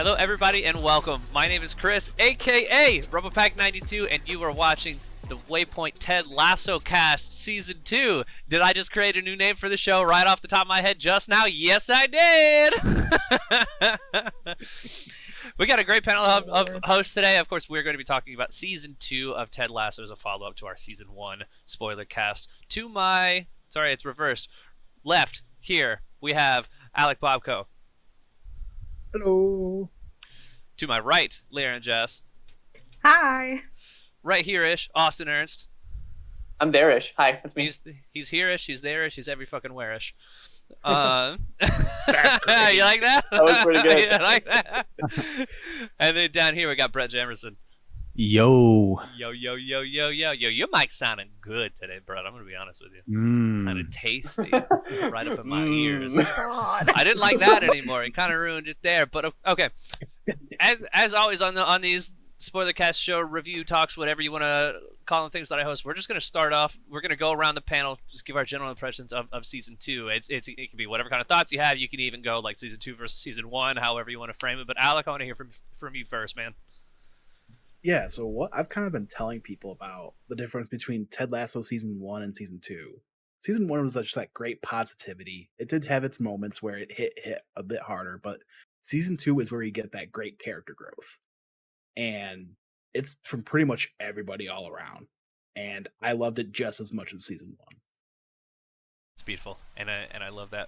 Hello, everybody, and welcome. My name is Chris, aka RumblePack92, and you are watching the Waypoint Ted Lasso Cast Season 2. Did I just create a new name for the show right off the top of my head just now? Yes, I did! We got a great panel of hosts today. Of course, we're going to be talking about Season 2 of Ted Lasso as a follow-up to our Season 1 spoiler cast. To my... Sorry, it's reversed. Left, here, we have Alec Bobko. Hello. To my right, Lyra and Jess. Hi. Right here-ish, Austin Ernst. I'm there-ish. Hi, that's me. He's here-ish, he's there-ish, he's every fucking where-ish. That's great. You like that? That was pretty good. Yeah, I like that. And then down here we got Brett Jamerson. Yo. Yo, your mic's sounding good today, Brett. I'm gonna be honest with you. Kind of tasty, right up in my ears. God. I didn't like that anymore. It kind of ruined it there. But okay, as always on these spoiler cast show review talks, whatever you want to call them, things that I host, we're just gonna start off. We're gonna go around the panel, just give our general impressions of season 2. It can be whatever kind of thoughts you have. You can even go like season 2 versus season 1, however you want to frame it. But Alec, I want to hear from you first, man. Yeah, so what I've kind of been telling people about the difference between Ted Lasso season 1 and season 2. Season 1 was just that great positivity. It did have its moments where it hit a bit harder, but season 2 is where you get that great character growth. And it's from pretty much everybody all around. And I loved it just as much as season 1. It's beautiful, and I love that.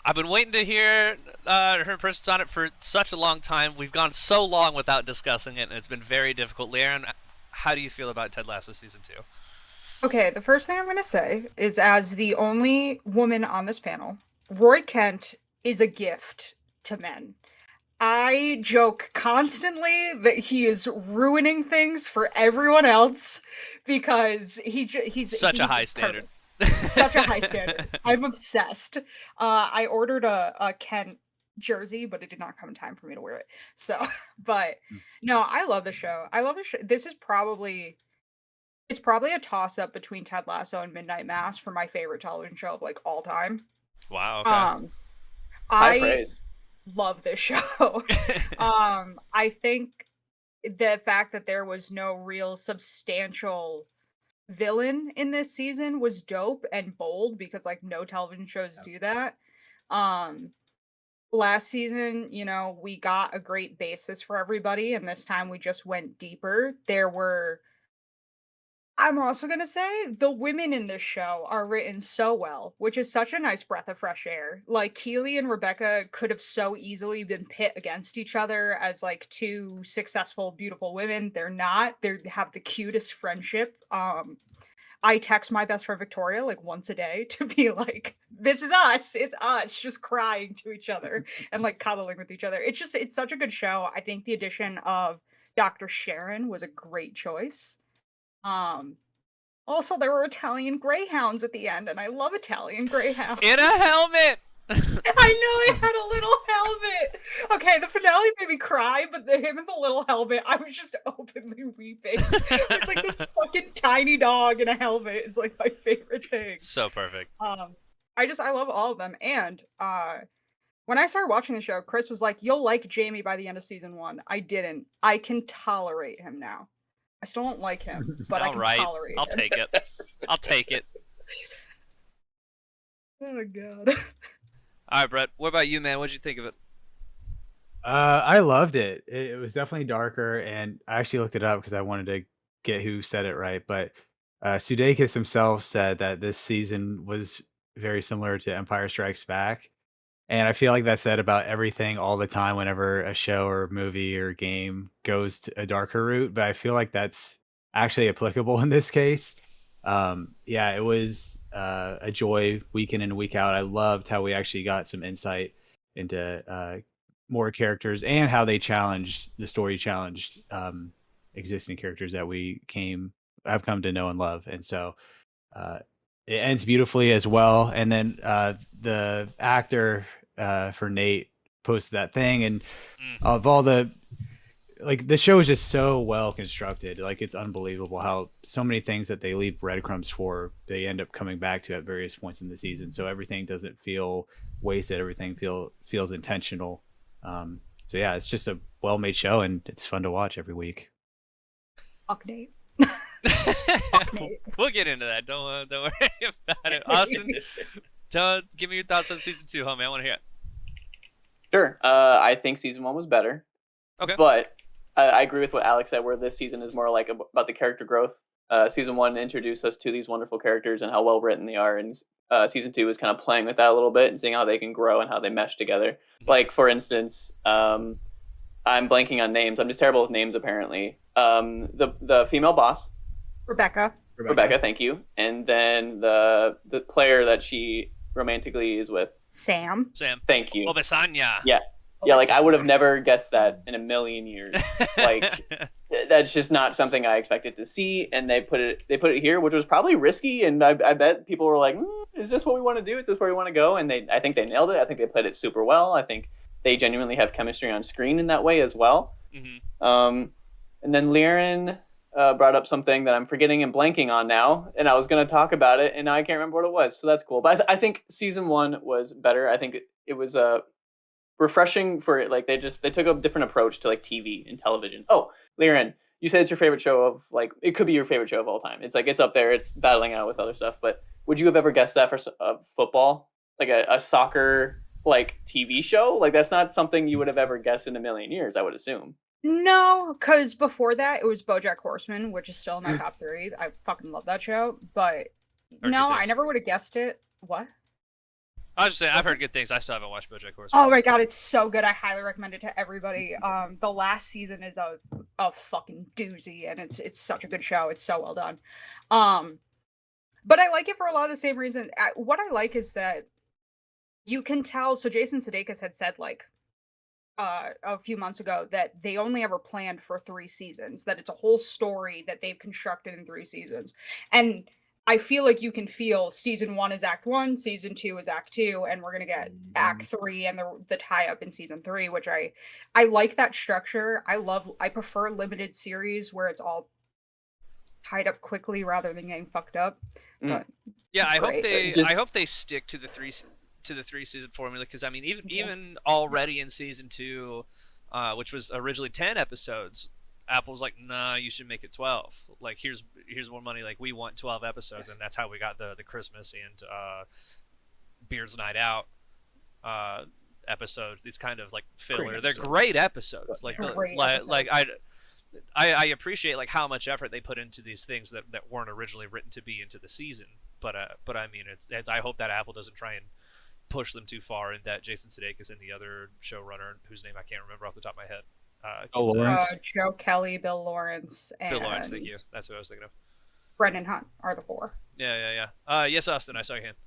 I've been waiting to hear her impressions on it for such a long time. We've gone so long without discussing it, and it's been very difficult. Laren, how do you feel about Ted Lasso season 2? Okay, the first thing I'm going to say is, as the only woman on this panel, Roy Kent is a gift to men. I joke constantly that he is ruining things for everyone else because he's such a high standard. Such a high standard. I'm obsessed. I ordered a Kent jersey, but it did not come in time for me to wear it. So, but no, I love the show. I love the show. It's probably a toss up between Ted Lasso and Midnight Mass for my favorite television show of like all time. Wow. Okay. High I praise. love this show. I think the fact that there was no real substantial villain in this season was dope and bold because like no television shows do that. Last season, we got a great basis for everybody, and this time we just went deeper. I'm also gonna say the women in this show are written so well, which is such a nice breath of fresh air. Like Keely and Rebecca could have so easily been pit against each other as like two successful, beautiful women. They're not. They have the cutest friendship. I text my best friend Victoria like once a day to be like, "This is us. It's us," just crying to each other and like cuddling with each other. It's such a good show. I think the addition of Dr. Sharon was a great choice. Also there were Italian greyhounds at the end, and I love Italian greyhounds. In a helmet. I know he had a little helmet. Okay, the finale made me cry, but him in the little helmet, I was just openly weeping. It's like this fucking tiny dog in a helmet is like my favorite thing. So perfect. I love all of them. And when I started watching the show, Chris was like, "You'll like Jamie by the end of season 1." I didn't. I can tolerate him now. I still don't like him, but I can tolerate him. I'll take it. I'll take it. Oh god. All right, Brett. What about you, man? What'd you think of it? I loved it. It was definitely darker, and I actually looked it up because I wanted to get who said it right. But Sudeikis himself said that this season was very similar to Empire Strikes Back, and I feel like that's said about everything all the time whenever a show or movie or game goes to a darker route. But I feel like that's actually applicable in this case. Yeah, it was a joy week in and week out. I loved how we actually got some insight into more characters and how they challenged the story, challenged existing characters that have come to know and love. And so it ends beautifully as well. And then the actor for Nate posted that thing, and of all the the show is just so well constructed. Like, it's unbelievable how so many things that they leave breadcrumbs for, they end up coming back to at various points in the season. So everything doesn't feel wasted. Everything feels intentional. So yeah, it's just a well-made show, and it's fun to watch every week. Fuck Nate. We'll get into that. Don't worry about it. Austin, give me your thoughts on season 2, homie. I want to hear it. Sure. I think season 1 was better. Okay. But I agree with what Alex said, where this season is more like about the character growth. Season 1 introduced us to these wonderful characters and how well written they are, and season 2 is kind of playing with that a little bit and seeing how they can grow and how they mesh together. Like, for instance, I'm blanking on names. I'm just terrible with names, apparently. The female boss, Rebecca. Rebecca, thank you, and then the player that she romantically is with, Sam. thank you. Obesanya. Yeah, like I would have never guessed that in a million years. Like that's just not something I expected to see, and they put it here, which was probably risky, and I bet people were like, "Is this what we want to do? Is this where we want to go?" And I think they nailed it. I think they played it super well. I think they genuinely have chemistry on screen in that way as well. Mm-hmm. And then Liren brought up something that I'm forgetting and blanking on now, and I was going to talk about it, and now I can't remember what it was. So that's cool. But I think season 1 was better. I think it was refreshing for it. Like they took a different approach to like TV and television. Oh, Liren, you said it's your favorite show of like, it could be your favorite show of all time. It's like, it's up there. It's battling out with other stuff. But would you have ever guessed that for football? Like a soccer like TV show? Like that's not something you would have ever guessed in a million years, I would assume. No, because before that it was BoJack Horseman, which is still in my top 3. I fucking love that show, but no, I never would have guessed it. What? I was just saying, I've heard good things. I still haven't watched BoJack Horseman. Oh my god, it's so good. I highly recommend it to everybody. The last season is a fucking doozy, and it's such a good show. It's so well done. But I like it for a lot of the same reasons. What I like is that you can tell. So Jason Sudeikis had said like a few months ago that they only ever planned for 3 seasons. That it's a whole story that they've constructed in 3 seasons, and I feel like you can feel season 1 is act 1, season 2 is act 2, and we're going to get act 3 and the tie up in season 3, which I like that structure. I prefer limited series where it's all tied up quickly rather than getting fucked up. But yeah, I hope they stick to the 3 season formula, because I mean even already in season 2, which was originally 10 episodes, Apple's like, nah, you should make it 12. Like, here's more money. Like, we want 12 episodes, and that's how we got the Christmas and Beard's Night Out episodes. These kind of like filler. They're great episodes. Like, I appreciate like how much effort they put into these things that weren't originally written to be into the season. But I mean, it's I hope that Apple doesn't try and push them too far, and that Jason Sudeikis and the other showrunner, whose name I can't remember off the top of my head. Joe Kelly, Bill Lawrence, and Bill Lawrence, thank you. That's what I was thinking of. Brendan Hunt are the 4. Yeah. Yes, Austin, I saw your hand.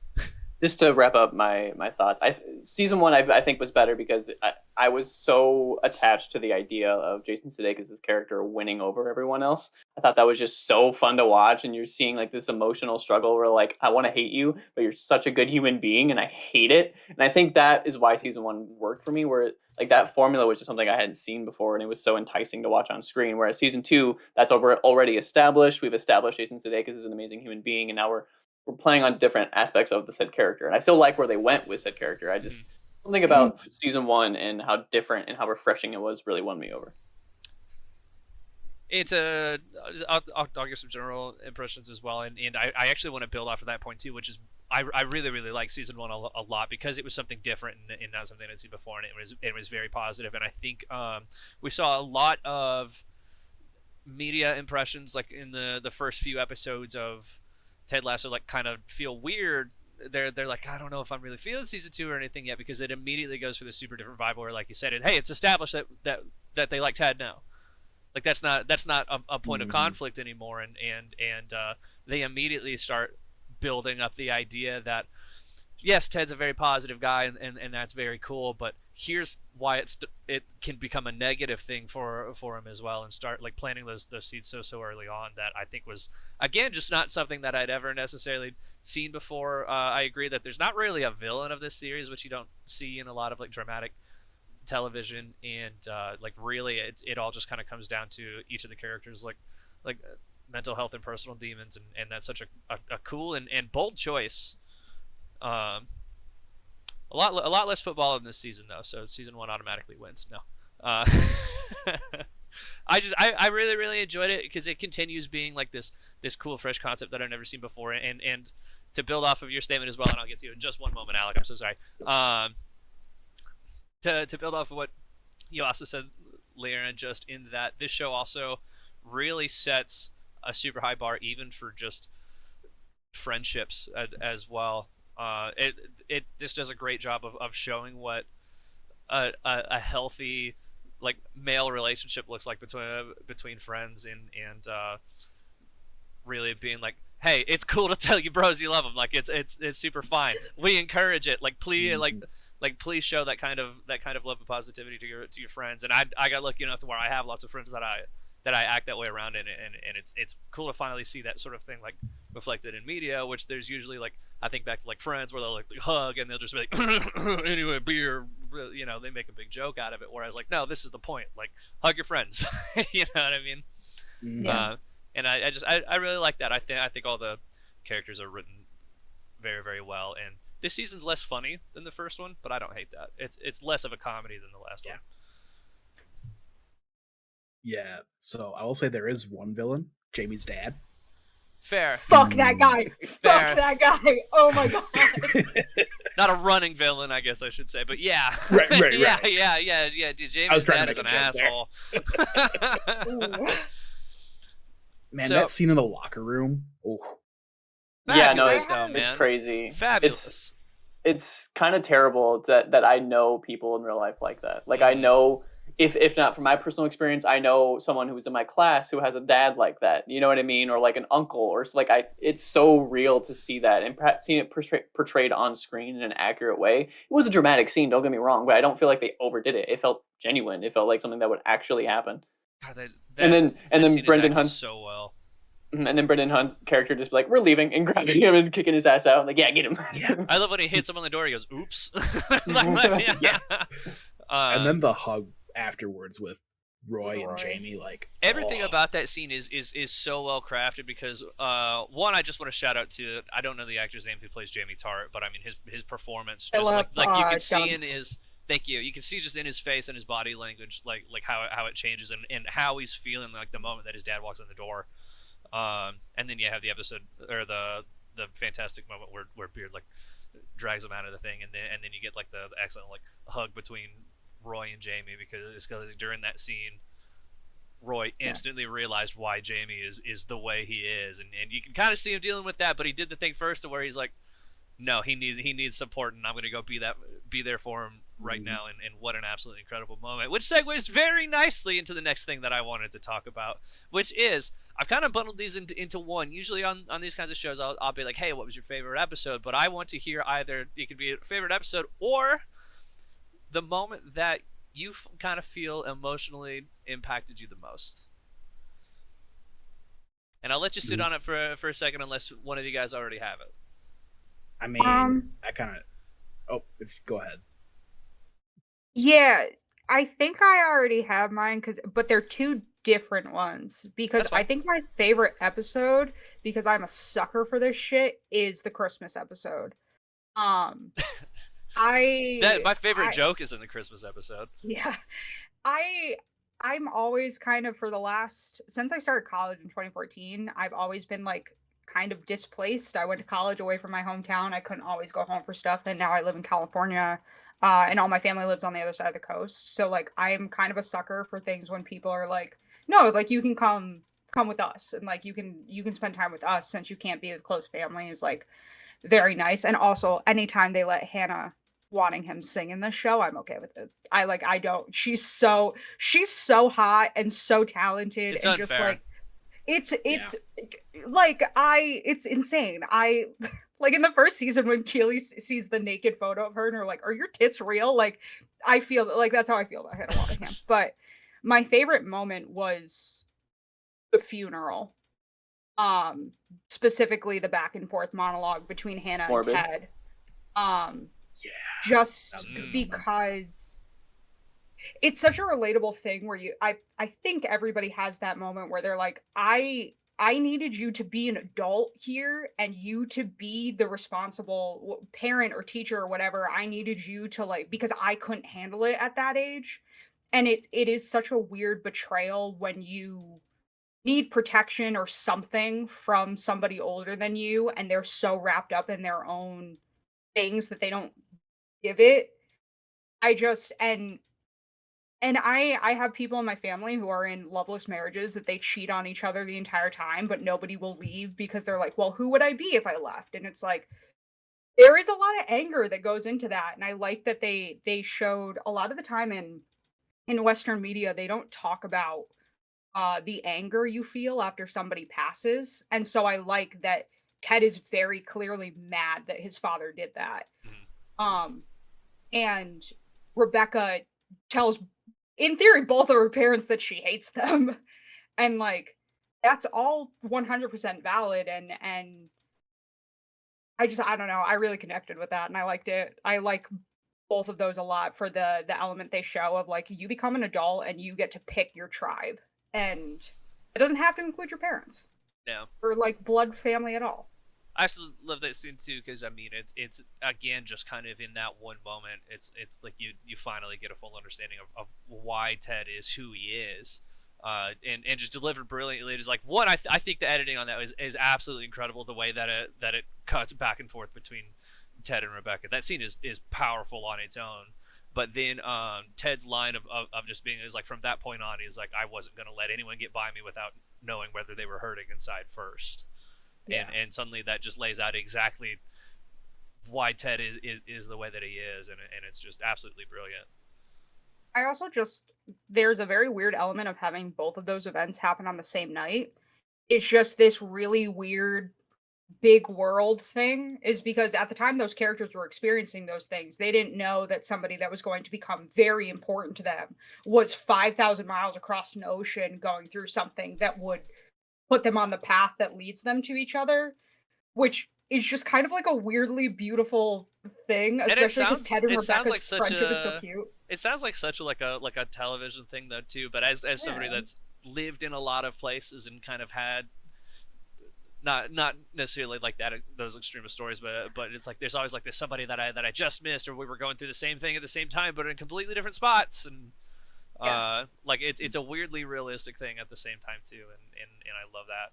Just to wrap up my thoughts, season 1 I think was better because I was so attached to the idea of Jason Sudeikis' character winning over everyone else. I thought that was just so fun to watch, and you're seeing like this emotional struggle where like, I want to hate you, but you're such a good human being, and I hate it. And I think that is why season 1 worked for me, where like that formula was just something I hadn't seen before, and it was so enticing to watch on screen. Whereas season 2, that's already established. We've established Jason Sudeikis as an amazing human being, and now we're playing on different aspects of the said character. And I still like where they went with said character. I just something about season 1 and how different and how refreshing it was really won me over. It's I'll give some general impressions as well, and I actually want to build off of that point too, which is I really like season 1 a lot because it was something different and not something I'd seen before, and it was very positive. And I think we saw a lot of media impressions like in the first few episodes of Ted Lasso like kind of feel weird. They're like, I don't know if I'm really feeling season 2 or anything yet, because it immediately goes for the super different vibe where, like you said, hey, it's established that they like Ted now. Like that's not a point of conflict anymore, and they immediately start building up the idea that yes, Ted's a very positive guy, and that's very cool, but here's why it can become a negative thing for him as well, and start like planting those seeds so early on that I think was, again, just not something that I'd ever necessarily seen before. I agree that there's not really a villain of this series, which you don't see in a lot of like dramatic television, and like really it all just kind of comes down to each of the characters like mental health and personal demons, and that's such a cool and bold choice. A lot less football in this season though, so season 1 automatically wins. No, I really really enjoyed it because it continues being like this cool fresh concept that I've never seen before, and to build off of your statement as well, and I'll get to you in just one moment, Alec. I'm so sorry. To build off of what you also said, Lear, and just in that this show also really sets a super high bar even for just friendships as well. It this does a great job of showing what a healthy like male relationship looks like between friends, and really being like, hey, it's cool to tell you bros you love them, like it's super fine, we encourage it, like please like please show that kind of love and positivity to your friends. And I got lucky enough to where I have lots of friends that I act that way around, and it's cool to finally see that sort of thing like reflected in media, which there's usually like, I think back to like Friends where they'll like hug and they'll just be like anyway beer, they make a big joke out of it, whereas like, no, this is the point, like hug your friends. You know what I mean? Yeah. And I really like that. I think all the characters are written very very well, and this season's less funny than the first one, but I don't hate that. It's less of a comedy than the last one. Yeah, so I will say there is one villain, Jamie's dad. Fair. Fuck that guy. Fair. Fuck that guy. Oh my god. Not a running villain, I guess I should say, but yeah. Right. Yeah. Dude, Jamie's dad is an asshole. Man, So- that scene in the locker room. Oh, Yeah, no, Fabulous, it's, though, it's man. crazy. Fabulous. It's kind of terrible that I know people in real life like that. Like I know, if not from my personal experience, I know someone who was in my class who has a dad like that. You know what I mean? Or like an uncle, or like it's so real to see that, and perhaps seeing it portrayed on screen in an accurate way. It was a dramatic scene, don't get me wrong, but I don't feel like they overdid it. It felt genuine. It felt like something that would actually happen. God, And then scene is Brendan acted Hunt so well. And then Brendan Hunt's character just be like, we're leaving, and grabbing him and kicking his ass out. I'm like, yeah, get him. I love when he hits him on the door. He goes, "Oops." Yeah. And and then the hug afterwards with Roy Roy. and Jamie, like everything oh. about that scene is so well crafted because one, I just want to shout out to, I don't know the actor's name who plays Jamie Tart, but I mean his performance, just Philip, like you can see in Dunst. his, thank you, you can see just in his face and his body language like how it changes, and how he's feeling like the moment that his dad walks in the door. And then you have the episode, or the fantastic moment where Beard like drags him out of the thing, and then you get like the excellent like hug between Roy and Jamie, because during that scene Roy instantly realized why Jamie is the way he is, and you can kind of see him dealing with that, but he did the thing first to where he's like, no, he needs support, and I'm gonna go be there for him right now. And what an absolutely incredible moment, which segues very nicely into the next thing that I wanted to talk about, which is, I've kind of bundled these into one. Usually on these kinds of shows I'll be like, hey, what was your favorite episode? But I want to hear either it could be a favorite episode or the moment that you kind of feel emotionally impacted you the most. And I'll let you sit on it for a second, unless one of you guys already have it. I mean, I kind of. Oh, go ahead. Yeah, I think I already have mine, but they're two different ones. Because That's fine. I think my favorite episode, because I'm a sucker for this shit, is the Christmas episode. My favorite joke is in the Christmas episode. Yeah, I'm always kind of, since I started college in 2014, I've always been like kind of displaced. I went to college away from my hometown. I couldn't always go home for stuff, and now I live in California. And all my family lives on the other side of the coast. So like, I'm kind of a sucker for things when people are like, no, like you can come with us, and like you can spend time with us, since you can't be with close family, is like very nice. And also anytime they let Hannah Waddingham sing in this show, I'm okay with it. She's so hot and so talented, It's and unfair. just like it's insane. Like in the first season when Keely sees the naked photo of her and are like, are your tits real? Like, I feel like that's how I feel about Hannah Waddingham. But my favorite moment was the funeral. Specifically the back and forth monologue between Hannah Morbid. and Ted. Yeah. Just That was a good because it's such a relatable thing where I think everybody has that moment where they're like, I needed you to be an adult here, and you to be the responsible parent or teacher or whatever. I needed you to, like, because I couldn't handle it at that age. and it is such a weird betrayal when you need protection or something from somebody older than you, and they're so wrapped up in their own things that they don't give it. I just and I have people in my family who are in loveless marriages that they cheat on each other the entire time, but nobody will leave because they're like, "Well, who would I be if I left?" And it's like there is a lot of anger that goes into that, and I like that they showed a lot of the time in Western media, they don't talk about the anger you feel after somebody passes. And so I like that Ted is very clearly mad that his father did that. Mhm. And Rebecca tells, in theory, both of her parents that she hates them. And like that's all 100% valid. And I don't know, I really connected with that and I liked it. I like both of those a lot for the element they show of like you become an adult and you get to pick your tribe, and it doesn't have to include your parents Yeah. or like blood family at all. I also love that scene too because I mean it's again just kind of in that one moment it's like you finally get a full understanding of why Ted is who he is, and just delivered brilliantly. It's like one I think the editing on that is absolutely incredible, the way that it cuts back and forth between Ted and Rebecca. That scene is powerful on its own. But then Ted's line of just being is like from that point on he's like I wasn't gonna let anyone get by me without knowing whether they were hurting inside first. Yeah. And suddenly that just lays out exactly why Ted is the way that he is, and it's just absolutely brilliant. I also just there's a very weird element of having both of those events happen on the same night. It's just this really weird big world thing, is because at the time those characters were experiencing those things, they didn't know that somebody that was going to become very important to them was 5,000 miles across an ocean going through something that would put them on the path that leads them to each other, which is just kind of like a weirdly beautiful thing, And especially because Ted and it sounds Rebecca's like such friendship is so a cute. it sounds like such a like a television thing though too. But as somebody Yeah. that's lived in a lot of places and kind of had not necessarily like that those extremist stories, but it's like there's always like there's somebody that I just missed, or we were going through the same thing at the same time but in completely different spots, and Yeah. like it's a weirdly realistic thing at the same time too, and I love that.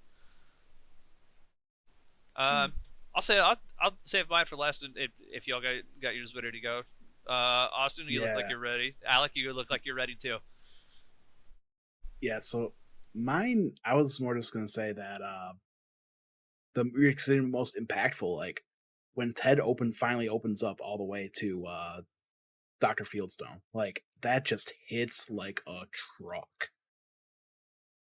I'll save mine for last if y'all got yours ready to go. Austin, you look like Yeah. you're ready. Alec, you look like you're ready too. Yeah, so mine, I was more just gonna say that the most impactful, like when Ted finally opens up all the way to Dr. Fieldstone, like that just hits like a truck.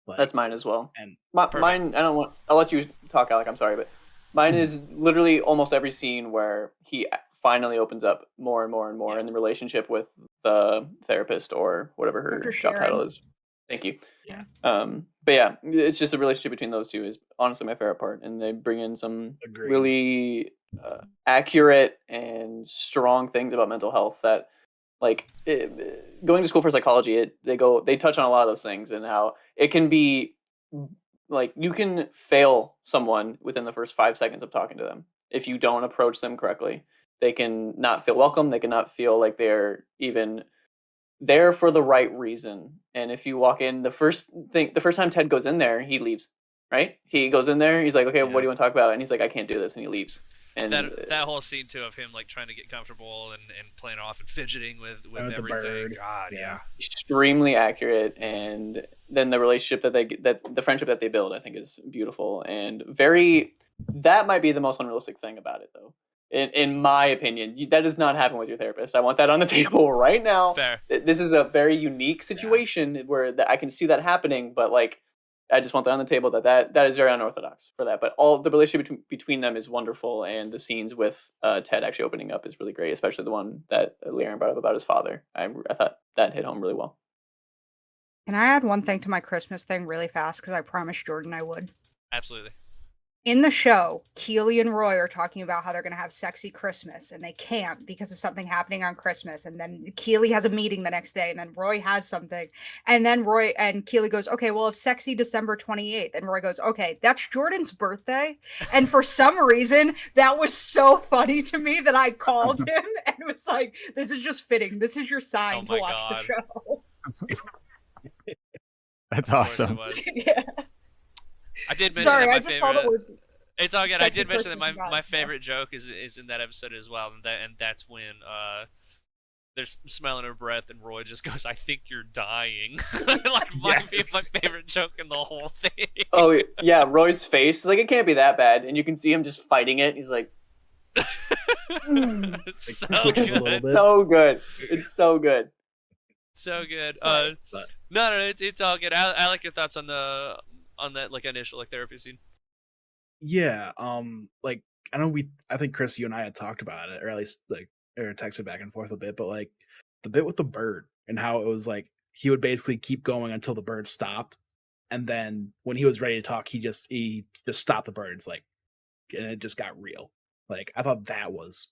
Like, That's mine as well. and Mine, I don't want. I'll let you talk, Alec. I'm sorry, but mine is literally almost every scene where he finally opens up more and more and more in the relationship with the therapist or whatever her Dr. job title Sharon. is. Thank you. Yeah. But yeah, it's just the relationship between those two is honestly my favorite part, and they bring in some Agreed. really accurate and strong things about mental health that like going to school for psychology, they touch on a lot of those things and how it can be like you can fail someone within the first 5 seconds of talking to them if you don't approach them correctly. They can not feel welcome. They cannot feel like they're even there for the right reason. And if you walk in, the first time Ted goes in there, he leaves. Right? He goes in there. He's like, "Okay, what do Yeah. you want to talk about?" And he's like, "I can't do this," and he leaves. And That whole scene too of him like trying to get comfortable and playing off and fidgeting with the everything. bird. God, Yeah. yeah. extremely accurate, and then the relationship that the friendship that they build, I think, is beautiful and very. That might be the most unrealistic thing about it, though. In my opinion, that does not happen with your therapist. I want that on the table right now. Fair. This is a very unique situation where I can see that happening, but like, I just want that on the table. That is very unorthodox for that. But all the relationship between them is wonderful, and the scenes with Ted actually opening up is really great, especially the one that Liaren brought up about his father. I thought that hit home really well. Can I add one thing to my Christmas thing really fast? Because I promised Jordan I would. Absolutely. In the show, Keely and Roy are talking about how they're going to have sexy Christmas, and they can't because of something happening on Christmas. And then Keely has a meeting the next day, and then Roy has something. And then Roy and Keely goes, "Okay, well, if sexy December 28th." And Roy goes, "Okay, that's Jordan's birthday." And for some reason, that was so funny to me that I called him and was like, "This is just fitting. This is your sign Oh to my watch God. the show." That's Of course it awesome. was. Yeah. I did mention Sorry, that my I just saw the favorite. words. It's all good. I Sexy did mention that person's my God, yeah. favorite joke is in that episode as well, and that's when they're smelling her breath, and Roy just goes, "I think you're dying." Like might be my Yes. favorite joke in the whole thing. Oh yeah, Roy's face is like it can't be that bad, and you can see him just fighting it. He's like, It's so twitches a good. little bit. so good. It's so good. So good. Sorry. But No, it's all good. I like your thoughts on that like initial like therapy scene. yeah, like I think Chris, you and I had talked about it, or at least like or texted back and forth a bit, but like the bit with the bird and how it was like he would basically keep going until the bird stopped, and then when he was ready to talk, he just stopped the birds, like, and it just got real. Like I thought that was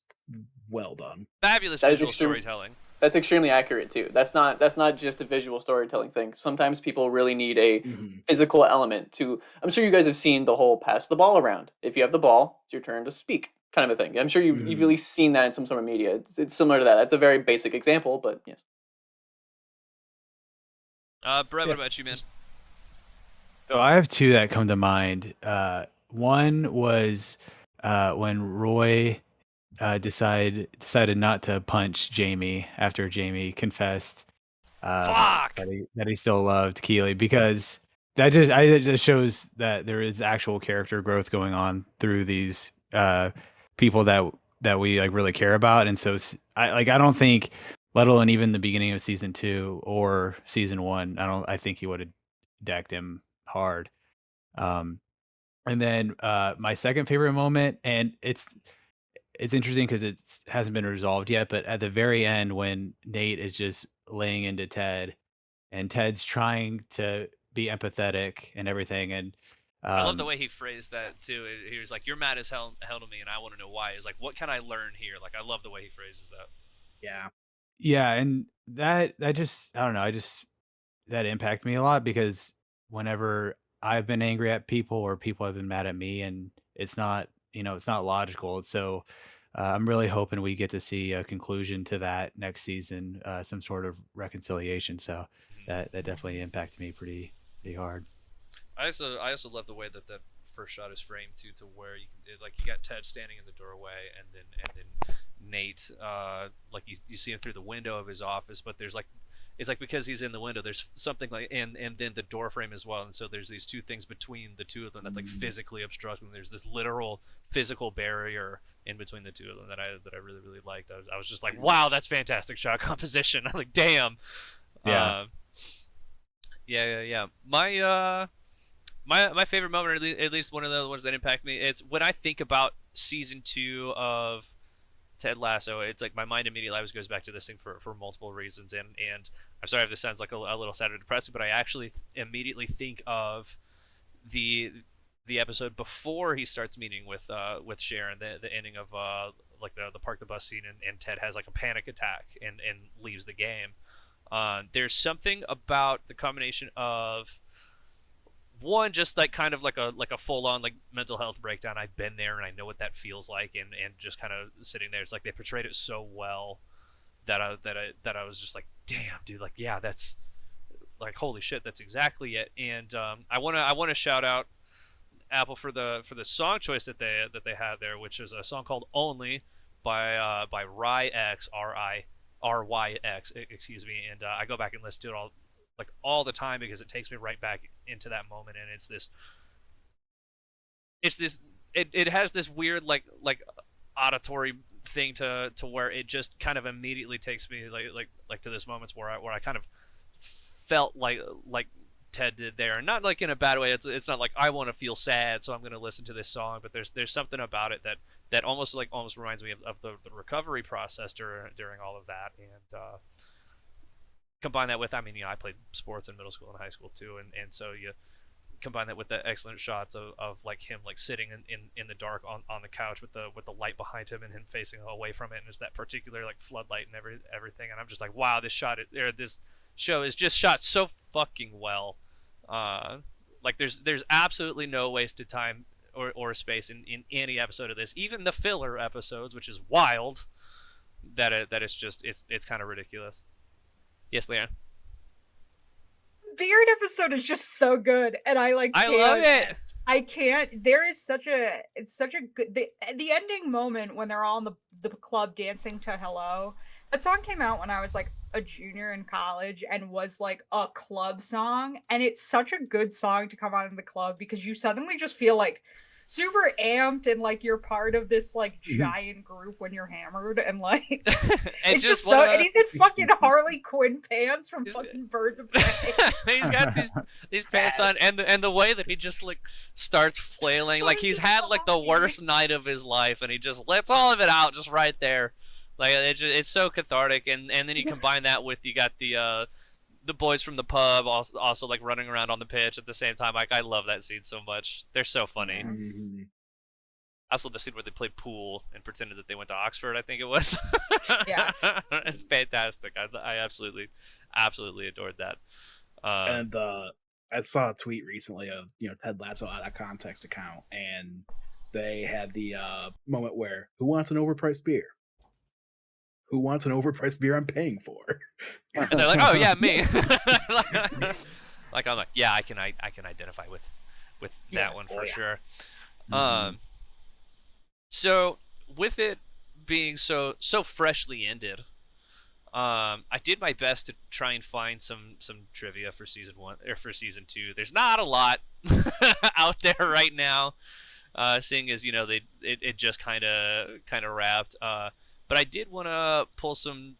well done. Fabulous That is visual extreme- storytelling. That's extremely accurate too. That's not just a visual storytelling thing. Sometimes people really need a Mhm. physical element to. I'm sure you guys have seen the whole pass the ball around. If you have the ball, it's your turn to speak, kind of a thing. I'm sure you've Mhm. really seen that in some sort of media. It's similar to that. That's a very basic example, but yes. Brett, Yeah. what about you, man? So I have two that come to mind. One was when Roy decided not to punch Jamie after Jamie confessed Fuck. that he still loved Keeley, because it just shows that there is actual character growth going on through these people that we like really care about. And so I don't think, let alone even the beginning of season 2 or season 1, I think he would have decked him hard. And then my second favorite moment, and it's interesting because it hasn't been resolved yet, but at the very end when Nate is just laying into Ted, and Ted's trying to be empathetic and everything, and I love the way he phrased that too. He was like, "You're mad as hell to me, and I want to know why." He's like, "What can I learn here?" Like, I love the way he phrases that. Yeah. yeah, and that just, I don't know, that impacted me a lot, because whenever I've been angry at people or people have been mad at me, and it's not, it's not logical. So I'm really hoping we get to see a conclusion to that next season, some sort of reconciliation. So that definitely impacted me pretty hard. I also love the way that first shot is framed too, to where like you got Ted standing in the doorway, and then Nate, like you see him through the window of his office, but there's like, it's like because he's in the window, there's something like, and then the door frame as well, and so there's these two things between the two of them that's like physically obstructing. There's this literal physical barrier in between the two of them that I really liked. I was just like, wow, that's fantastic shot composition. I'm like, damn. Yeah. Yeah. My favorite moment, or at least one of the ones that impact me, it's when I think about season 2 of Ted Lasso. It's like my mind immediately always goes back to this thing for multiple reasons, and I'm sorry if this sounds like a little sad or depressing, but I actually immediately think of the episode before he starts meeting with Sharon, the ending of like the park the bus scene, and Ted has like a panic attack and leaves the game. There's something about the combination of one, just like kind of like a full on like mental health breakdown. I've been there and I know what that feels like, and just kind of sitting there, it's like they portrayed it so well that I was just like, damn, dude, like, yeah, that's like, holy shit, that's exactly it. And I want to shout out Apple for the song choice that they had there, which is a song called Only by RYX, RYX, excuse me. And I go back and listen to it all the time, because it takes me right back into that moment, and it has this weird like auditory thing to where it just kind of immediately takes me like to this moments where I kind of felt like Ted did there, and not like in a bad way. It's not like I want to feel sad, so I'm going to listen to this song, but there's something about it that almost reminds me of the recovery process during all of that. And combine that with, I mean, I played sports in middle school and high school too, and so you combine that with the excellent shots of like him like sitting in the dark on the couch with the light behind him, and him facing away from it, and it's that particular like floodlight and everything, and I'm just like, wow, this show is just shot so fucking well. Like there's absolutely no wasted time or space in any episode of this, even the filler episodes, which is wild. That it's just it's kind of ridiculous. Yes, Leanne. beard episode is just so good, and I like. I love can't- it. I can't. There is such a. It's such a good. The ending moment when they're all in the club dancing to "Hello." That song came out when I was like a junior in college and was like a club song, and it's such a good song to come on in the club because you suddenly just feel like super amped and like you're part of this like giant group when you're hammered, and like And it's just so. And he's in fucking Harley Quinn pants from He's- fucking Birds of Prey. He's got these pants on, and the way that he just like starts flailing, like he's had like the worst night of his life, and he just lets all of it out just right there. Like it's so cathartic, and then you combine that with you got the boys from the pub also like running around on the pitch at the same time. Like I love that scene so much. They're so funny. Mhm. I also love the scene where they played pool and pretended that they went to Oxford. I think it was. Yes. It's fantastic. I absolutely adored that. And I saw a tweet recently of Ted Lasso out of context account, and they had the moment where who wants an overpriced beer? Who wants an overpriced beer I'm paying for? And they're like, "Oh yeah, me." Like I'm like, yeah, I can identify with that Yeah, one oh, for yeah. sure. Mhm. So with it being so freshly ended, I did my best to try and find some trivia for season 1 or for season 2. There's not a lot out there right now, seeing as it just kind of wrapped. But I did want to pull some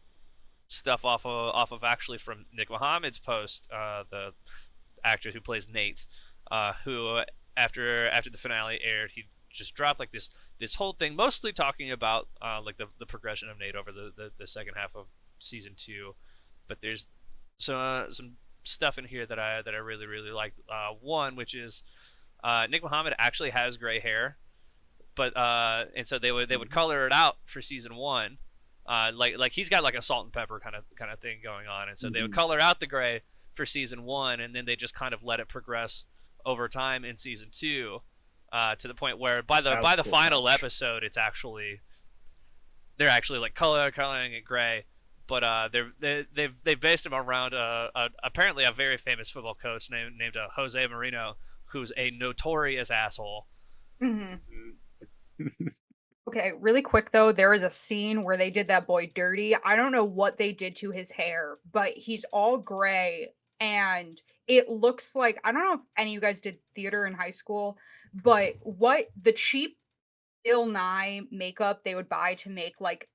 stuff off of actually from Nick Mohammed's post, the actor who plays Nate, who after the finale aired, he just dropped like this whole thing, mostly talking about like the progression of Nate over the second half of season 2. But there's some stuff in here that I really liked. One, which is Nick Mohammed actually has gray hair, but and so they would color it out for season 1. Like he's got like a salt and pepper kind of thing going on, and so they would color out the gray for season 1, and then they just kind of let it progress over time in season 2, to the point where by the Cool. final episode, they're actually like coloring it gray, but they've based him around apparently a very famous football coach named Jose Marino, who's a notorious asshole. Mhm. Okay, really quick though, there is a scene where they did that boy dirty. I don't know what they did to his hair, but he's all gray and it looks like, I don't know if any of you guys did theater in high school, but what the cheap Bill Nye makeup they would buy to make like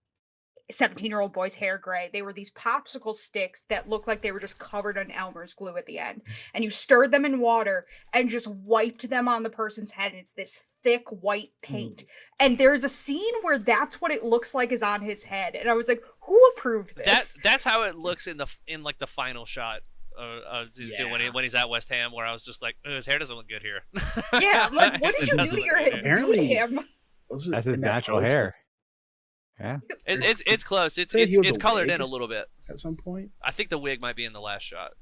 17-year-old boy's hair gray. They were these popsicle sticks that looked like they were just covered in Elmer's glue at the end. And you stirred them in water and just wiped them on the person's head. And it's this thick white paint. And there's a scene where that's what it looks like is on his head. And I was like, who approved this? That's how it looks in like the final shot of season 2 when he's at West Ham, where I was just like, his hair doesn't look good here. Yeah, I'm like, what did you do to your hair? Apparently- him? That's his natural hair. Yeah. It's close. It's Say he was it's a colored wig? in a little bit. At some point, I think the wig might be in the last shot.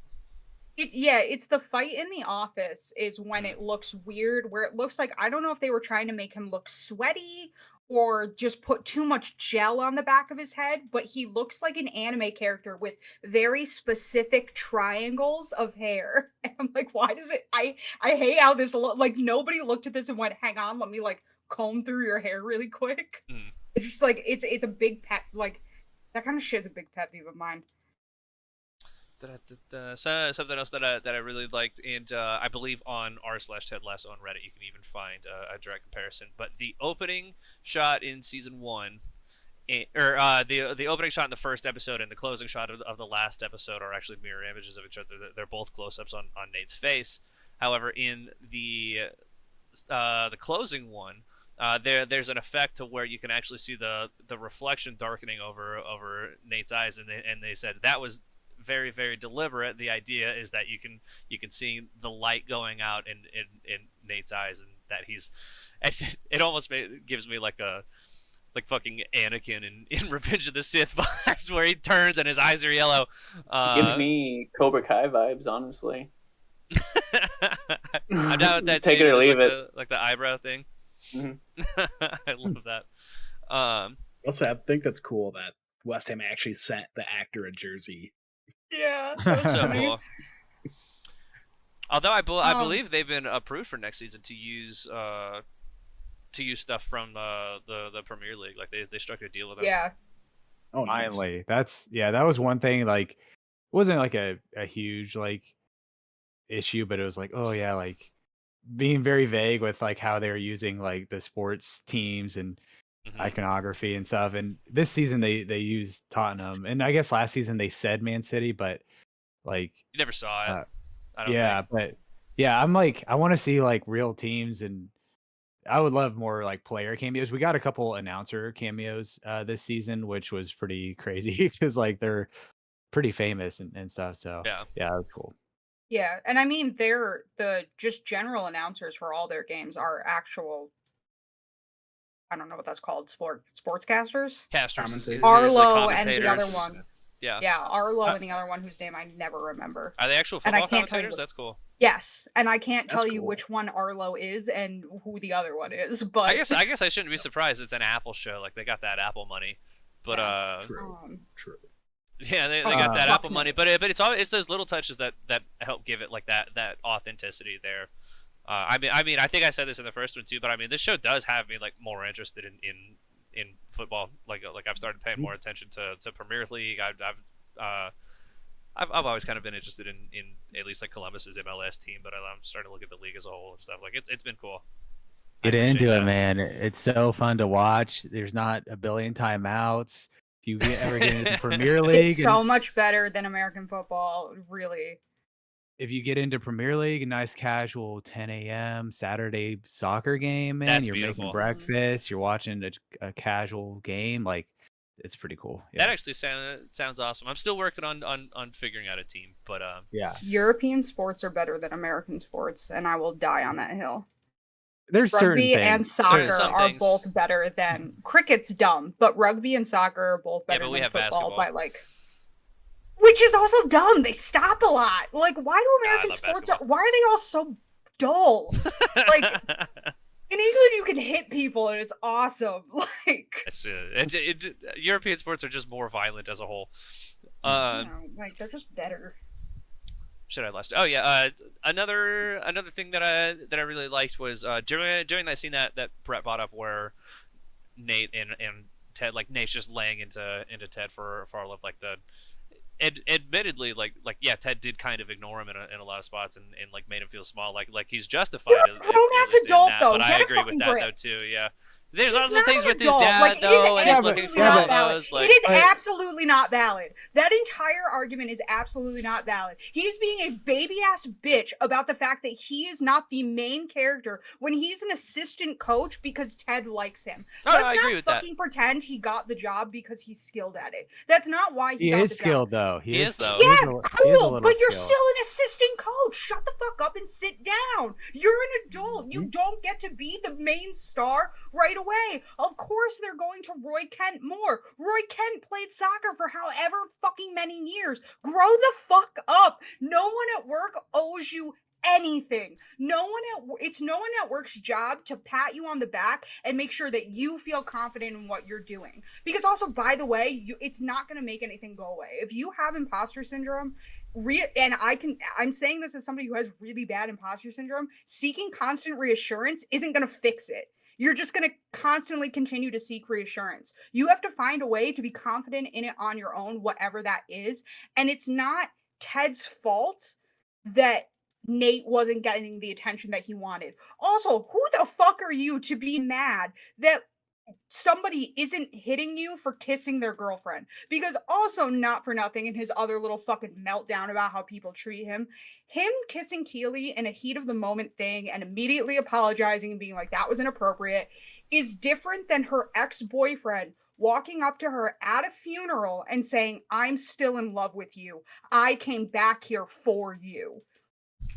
It's the fight in the office is when it looks weird, where it looks like, I don't know if they were trying to make him look sweaty or just put too much gel on the back of his head, but he looks like an anime character with very specific triangles of hair. And I'm like, why does it, I hate how this like nobody looked at this and went, hang on, let me like comb through your hair really quick. Mm. It's just like, it's a big pet, like that kind of shit is a big pet peeve of mine. So something else that I really liked, and I believe on r/Ted Lasso on Reddit you can even find a direct comparison. But the opening shot in season 1, the opening shot in the first episode and the closing shot of the last episode are actually mirror images of each other. They're both close-ups on Nate's face. However, in the closing one, there's an effect to where you can actually see the reflection darkening over Nate's eyes, and they said that was very, very deliberate. The idea is that you can see the light going out in Nate's eyes, and that it almost gives me like fucking Anakin in Revenge of the Sith vibes, where he turns and his eyes are yellow. Gives me Cobra Kai vibes, honestly. I'm down with that. Take too. it or It's leave like it. like the eyebrow thing. Mhm. I love that. also I think that's cool that West Ham actually sent the actor a jersey. Yeah. So funny. cool. Although I Um, believe they've been approved for next season to use stuff from the Premier League. Like they struck a deal with them. Yeah. Oh, nice. Finally, that was one thing. Like, it wasn't like a huge like issue, but it was like, oh yeah, like being very vague with like how they were using like the sports teams and Mhm. iconography and stuff. And this season they used Tottenham, and I guess last season they said Man City, but like You never saw it. uh, I don't yeah, think. but yeah, I'm like, I want to see like real teams, and I would love more like player cameos. We got a couple announcer cameos this season, which was pretty crazy because like they're pretty famous and stuff. So Yeah. yeah, that's cool. Yeah, and I mean they're the just general announcers for all their games are actual. I don't know what that's called. Sportscasters. Casters. Commentators. Arlo and the other commentators. one. Yeah. Yeah, Arlo and the other one whose name I never remember. Are they actual And I football can't tell you commentators? what- That's cool. Yes, and I can't That's tell you cool. which one Arlo is and who the other one is, but I guess I shouldn't be surprised. It's an Apple show. Like they got that Apple money. But True. um, True. yeah, they Oh, got that fuck Apple no. money. But it's those little touches that help give it like that authenticity there. I mean, I think I said this in the first one too, but I mean, this show does have me like more interested in football. Like I've started paying more attention to Premier League. I've always kind of been interested in at least like Columbus's MLS team, but I'm starting to look at the league as a whole and stuff. Like it's been cool. I Get appreciate into it, that. man. It's so fun to watch. There's not a billion timeouts. If you ever get into Premier League, it's so much better than American football, really. if you get into Premier League, a nice casual 10 a.m. Saturday soccer game, man. That's You're beautiful. making breakfast. You're watching a casual game. Like, it's pretty cool. That Yeah. actually sounds awesome. I'm still working on figuring out a team, but Yeah. European sports are better than American sports, and I will die on that hill. There's certain Rugby things. and soccer some are things. both better than cricket's dumb, but rugby and soccer are both Yeah, better but we than have football basketball. by like. Which is also dumb. They stop a lot. Like, why do American love sports? basketball. Why are they all so dull? Like, in England, you can hit people and it's awesome. Like, European sports are just more violent as a whole. you know, like they're just better. Should I lost? Oh yeah. Another thing that I really liked was during that scene that Brett brought up where Nate and Ted, like Nate's just laying into Ted for love, like admittedly like yeah, Ted did kind of ignore him in a lot of spots and like made him feel small, like he's justified. You're a grown-ass least in adult, that, though. but I Get a agree with fucking that grip. though too. Yeah. There's He's also not things an with his adult. dad Like, it is though, and he's absolutely looking for not valid. those. Like It is But- absolutely not valid. That entire argument is absolutely not valid. He's being a baby ass bitch about the fact that he is not the main character when he's an assistant coach because Ted likes him. Oh, Let's I agree not with that. fucking pretend he got the job because he's skilled at it. That's not why He got is the job. skilled, though. He is, though. he is Yeah, a- he is a cool, little but you're skilled. still an assistant coach. Shut the fuck up and sit down. You're an adult. You don't get to be the main star right away. Of course they're going to Roy Kent more. Roy Kent played soccer for however fucking many years. Grow the fuck up. No one at work owes you anything. It's no one at work's job to pat you on the back and make sure that you feel confident in what you're doing. Because also, by the way, it's not going to make anything go away. If you have imposter syndrome, I'm saying this as somebody who has really bad imposter syndrome, seeking constant reassurance isn't going to fix it. You're just going to constantly continue to seek reassurance. You have to find a way to be confident in it on your own, whatever that is. And it's not Ted's fault that Nate wasn't getting the attention that he wanted. Also, who the fuck are you to be mad that somebody isn't hitting you for kissing their girlfriend? Because also, not for nothing, in his other little fucking meltdown about how people treat him kissing Keely in a heat of the moment thing and immediately apologizing and being like, that was inappropriate, is different than her ex-boyfriend walking up to her at a funeral and saying, I'm still in love with you. I came back here for you.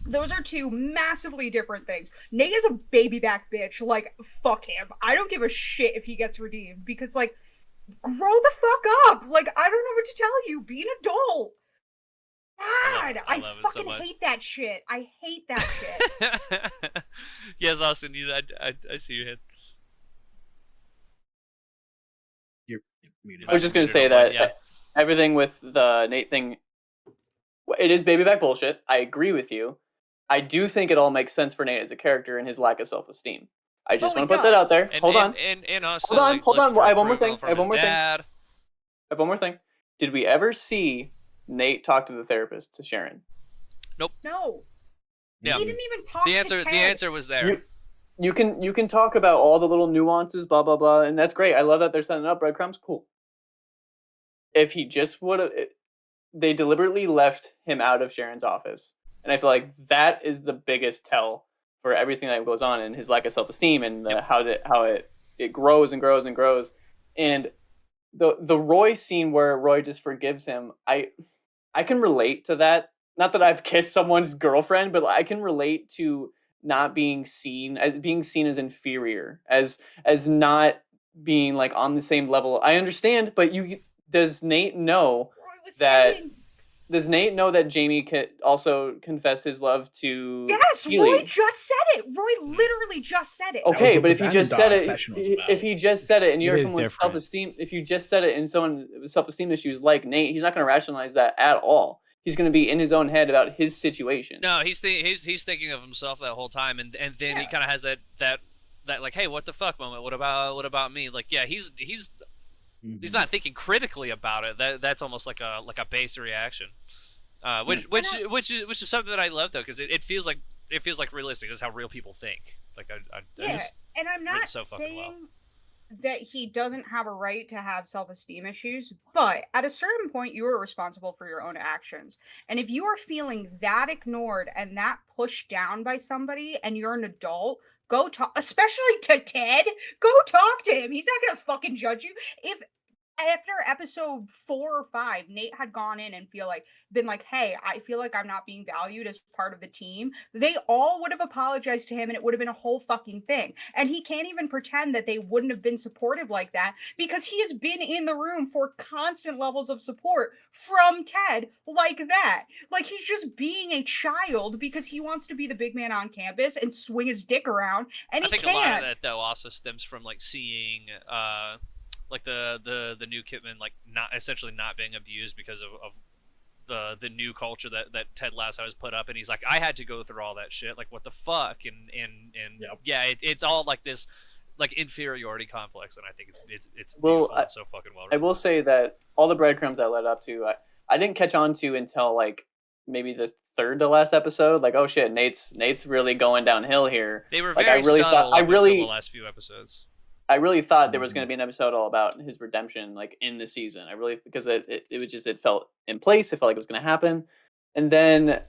Those are two massively different things. Nate is a baby back bitch. Like, fuck him. I don't give a shit if he gets redeemed because, like, grow the fuck up. Like, I don't know what to tell you. Be an adult. God, I I love it so fucking much. hate that shit. I hate that shit. Yes, Austin, I see your head. You're muted. I was just gonna Muted say on that mine, yeah. everything with the Nate thing, it is baby back bullshit. I agree with you, I do think it all makes sense for Nate as a character and his lack of self-esteem. I just Oh, want it to put that out does. there. And, Hold on. and also, Hold on, like, hold looking on. for I have one more approval thing. from I have one his more thing. dad. I have one more thing. Did we ever see Nate talk to the therapist, to Sharon? No. Yeah. He didn't even talk The to answer, Ted. the answer was there. You can talk about all the little nuances, blah blah blah, and that's great. I love that they're setting up breadcrumbs. Cool. If he just would have, they deliberately left him out of Sharon's office, and I feel like that is the biggest tell for everything that goes on in his lack of self-esteem and how it grows and grows and grows. And the Roy scene where Roy just forgives him, I can relate to that. Not that I've kissed someone's girlfriend, but I can relate to not being seen as inferior, as not being like on the same level. I understand, but does Nate know Roy was that saying, does Nate know that Jamie also confessed his love to yes, Keely? Roy just said it. Roy literally just said it. Okay, what but the if he Diamond just said Dog it, session was if about. he just said it, and It you're is someone with different. self-esteem, if you just said it and someone with self-esteem issues like Nate, he's not going to rationalize that at all. He's going to be in his own head about his situation. No, he's thinking of himself that whole time, and then he kind of has that like, hey, what the fuck moment? What about me? Like, yeah, he's not thinking critically about it. That's almost like a base reaction. Which is something that I love though, because it feels like realistic. This is how real people think. Like I just and I'm read not it so fucking well. saying that he doesn't have a right to have self-esteem issues, but at a certain point you are responsible for your own actions. And if you are feeling that ignored and that pushed down by somebody and you're an adult, go talk, especially to Ted. Go talk to him. He's not gonna fucking judge you. If after episode 4 or 5 Nate had gone in and been like, hey, I feel like I'm not being valued as part of the team, they all would have apologized to him and it would have been a whole fucking thing. And he can't even pretend that they wouldn't have been supportive like that, because he has been in the room for constant levels of support from Ted like that. Like, he's just being a child because he wants to be the big man on campus and swing his dick around, and I he think can't. a lot of that though also stems from like seeing like the new Kitman like not being abused because of the new culture that Ted Lasso has put up, and he's like, I had to go through all that shit, like what the fuck, and Yep. yeah, it's all like this like inferiority complex, and I think it's Well, beautiful and so fucking well I written. will say that all the breadcrumbs that led up to, I didn't catch on to until like maybe the third to last episode. Like, oh shit, Nate's really going downhill here. They were Like, very I really subtle thought, up until the last few episodes. I really thought there was going to be an episode all about his redemption, like in the season. I really, because it was just, it felt in place. It felt like it was going to happen, and then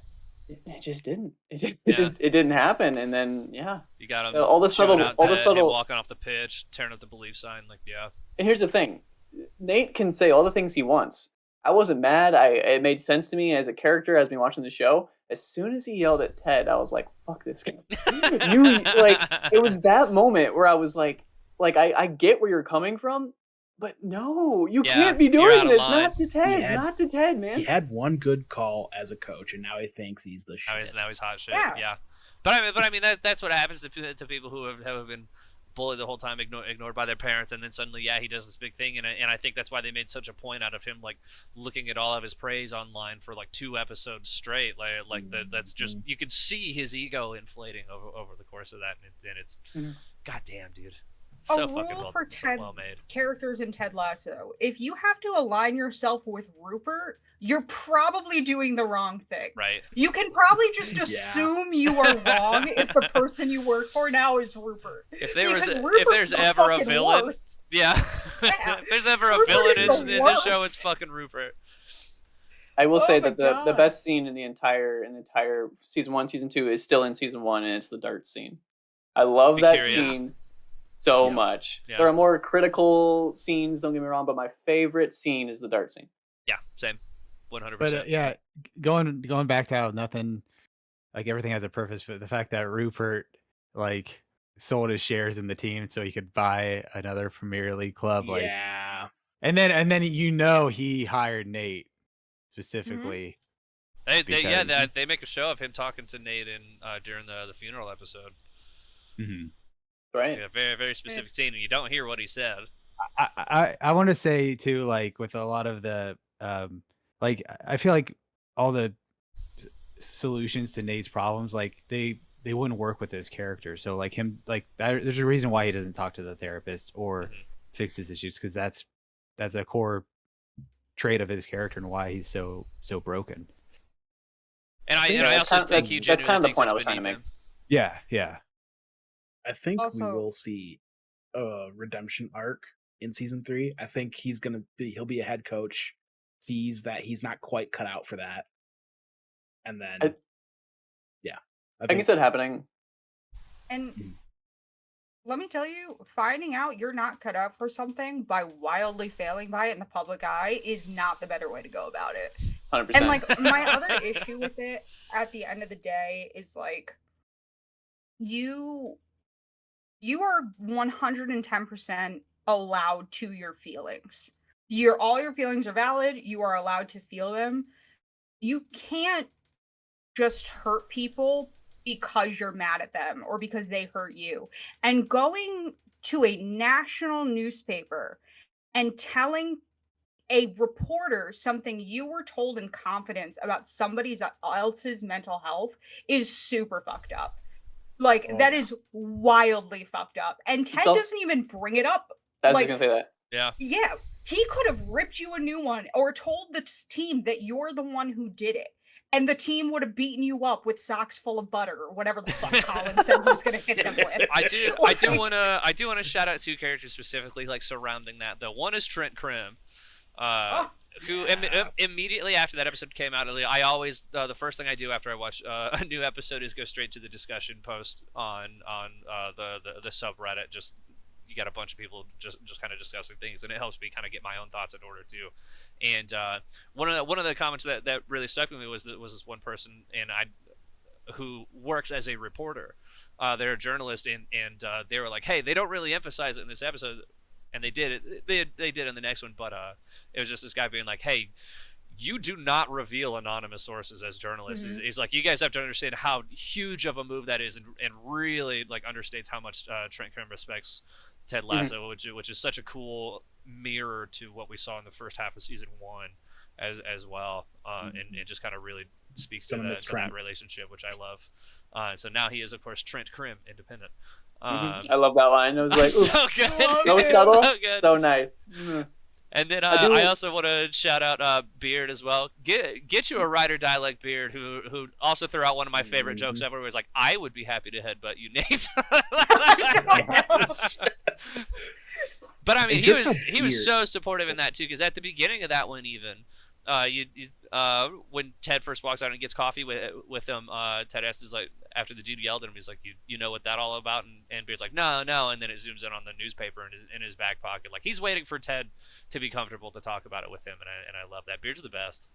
it just didn't. It didn't happen. And then You got him all the shooting subtle, out all the Ted, subtle. him walking off the pitch, tearing up the belief sign, like yeah. And here's the thing, Nate can say all the things he wants. I wasn't mad. It made sense to me as a character as me watching the show. As soon as he yelled at Ted, I was like, "Fuck this guy!" It was that moment where I was like I get where you're coming from, but no, you can't be you're out doing of this. line. Not to Ted. had- Not to Ted, man. He had one good call as a coach, and now he thinks he's the shit. Now he's hot shit. Yeah. Yeah. But I mean that's what happens to people who have been bullied the whole time, ignored by their parents, and then suddenly he does this big thing, and I think that's why they made such a point out of him like looking at all of his praise online for like 2 episodes straight. That's just, you could see his ego inflating over the course of that, and it's goddamn, dude. So A fucking rule well, for so Ted well made. characters in Ted Lasso: if you have to align yourself with Rupert, you're probably doing the wrong thing. Right. You can probably just Yeah. assume you are wrong if the person you work for now is Rupert. If there's Rupert's the ever a fucking villain, worst. yeah. Yeah. If there's ever a Rupert villain is in the this show, worst. it's fucking Rupert. I will Oh say my that the God. best scene in the entire season 1, season 2 is still in season 1, and it's the dart scene. I love Be that curious. scene so Yeah. much. Yeah. There are more critical scenes, don't get me wrong, but my favorite scene is the dart scene. Yeah, same. 100%. But yeah, going back to how nothing, like everything has a purpose, but the fact that Rupert like sold his shares in the team so he could buy another Premier League club, like, Yeah. and then he hired Nate specifically. They make a show of him talking to Nate during the funeral episode. Mm-hmm. Right? Yeah, very very specific scene, and you don't hear what he said. I want to say too, like with a lot of the like I feel like all the solutions to Nate's problems, like they wouldn't work with his character. So like him, like there's a reason why he doesn't talk to the therapist or fix his issues, because that's a core trait of his character and why he's so broken. And Yeah, I that's also kind of- think he that's kind of genuinely the thinks point I it's was trying to beneath make. him. Yeah. I think we Also- will see a redemption arc in season 3. I think he'll be a head coach, sees that he's not quite cut out for that, and then I can see it happening. And let me tell you, finding out you're not cut out for something by wildly failing by it in the public eye is not the better way to go about it. 100%. And like my other issue with it at the end of the day is like you are 110% allowed to your feelings. All your feelings are valid, you are allowed to feel them. You can't just hurt people because you're mad at them or because they hurt you. And going to a national newspaper and telling a reporter something you were told in confidence about somebody else's mental health is super fucked up. Like, that is wildly fucked up. And Ted also- doesn't even bring it up. I was like- just gonna say that. Yeah. Yeah, he could have ripped you a new one or told the team that you're the one who did it. And the team would have beaten you up with socks full of butter or whatever the fuck Colin said he was going to hit them with. I do want to shout out 2 characters specifically, like surrounding that. The one is Trent Krim, who immediately after that episode came out, I always the first thing I do after I watch a new episode is go straight to the discussion post on the subreddit. Just you got a bunch of people just kind of discussing things, and it helps me kind of get my own thoughts in order too. And one of the comments that really stuck with me was this one person who works as a reporter. They're a journalist, and they were like, hey, they don't really emphasize it in this episode, and they did it. They did in the next one, but it was just this guy being like, hey, you do not reveal anonymous sources as journalists. He's like, you guys have to understand how huge of a move that is, and really like understates how much Trent Krim respects Ted Lasso, which is such a cool mirror to what we saw in the first half of season 1 as well, and it just kind of really speaks to that relationship, which I love. So now he is, of course, Trent Krim independent. I love that line. It was like, so good, so subtle, so good. so nice. And then I also want to shout out Beard as well. Get you a ride or die like Beard, who also threw out one of my favorite jokes ever. Where he's like, "I would be happy to headbutt you, Nate." But I mean, he was so supportive in that too, because at the beginning of that one, even when Ted first walks out and gets coffee with him, Ted asks, like, after the dude yelled at him, he's like, you know what that all about? And Beard's like, no, and then it zooms in on the newspaper in his back pocket, like he's waiting for Ted to be comfortable to talk about it with him, and I love that. Beard's the best.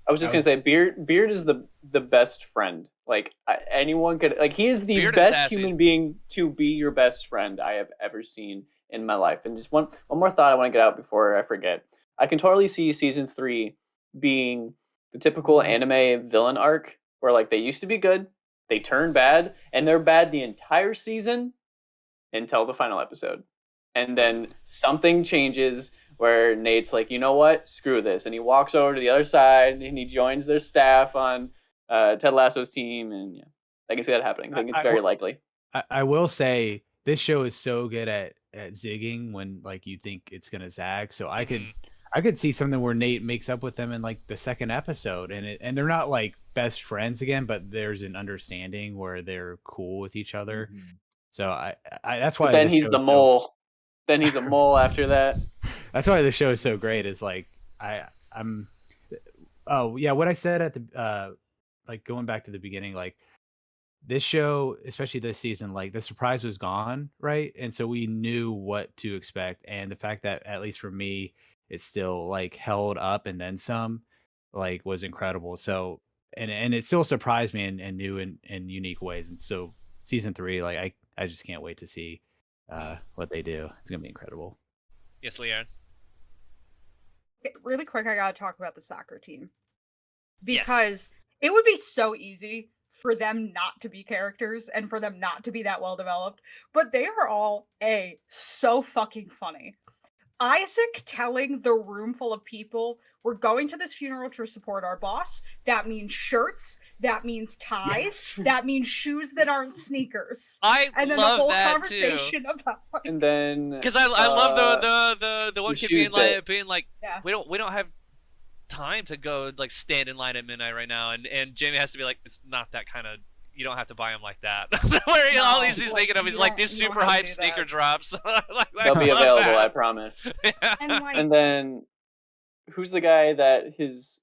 I was just gonna say, Beard is the best friend. Like anyone could, like, he is the Beard best human being to be your best friend I have ever seen in my life. And just one more thought I want to get out before I forget. I can totally see season 3 being the typical anime villain arc where, like, they used to be good, they turn bad, and they're bad the entire season until the final episode. And then something changes where Nate's like, you know what? Screw this. And he walks over to the other side and he joins their staff on Ted Lasso's team. And yeah, I can see that happening. I think it's very likely. I will say this show is so good at zigging when, like, you think it's gonna zag. So I could see something where Nate makes up with them in, like, the second episode, and they're not like best friends again, but there's an understanding where they're cool with each other. So I that's why. But then he's the mole. Then he's a mole after that. That's why the show is so great. Is like I'm. Oh yeah, what I said at the like going back to the beginning, like this show, especially this season, like the surprise was gone, right? And so we knew what to expect, and the fact that, at least for me, it still like held up and then some, like, was incredible. So and it still surprised me in new and unique ways. And so season 3, like I just can't wait to see what they do. It's gonna be incredible. Yes, Leanne. Really quick, I gotta talk about the soccer team. Because it would be so easy for them not to be characters and for them not to be that well developed, but they are all so fucking funny. Isaac telling the room full of people, we're going to this funeral to support our boss. That means shirts. That means ties. Yes. That means shoes that aren't sneakers. I And then the love whole that too. conversation about like, And then Because I love the one the kid shoes being like yeah. we don't have time to go like stand in line at midnight right now, and Jamie has to be like, it's not that kind of, you don't have to buy them like that. Where all No, he's like, thinking of is you like don't- these you don't super have to hype do sneaker that. drops. Like, they'll be love available, that. I promise. And like And then who's the guy that his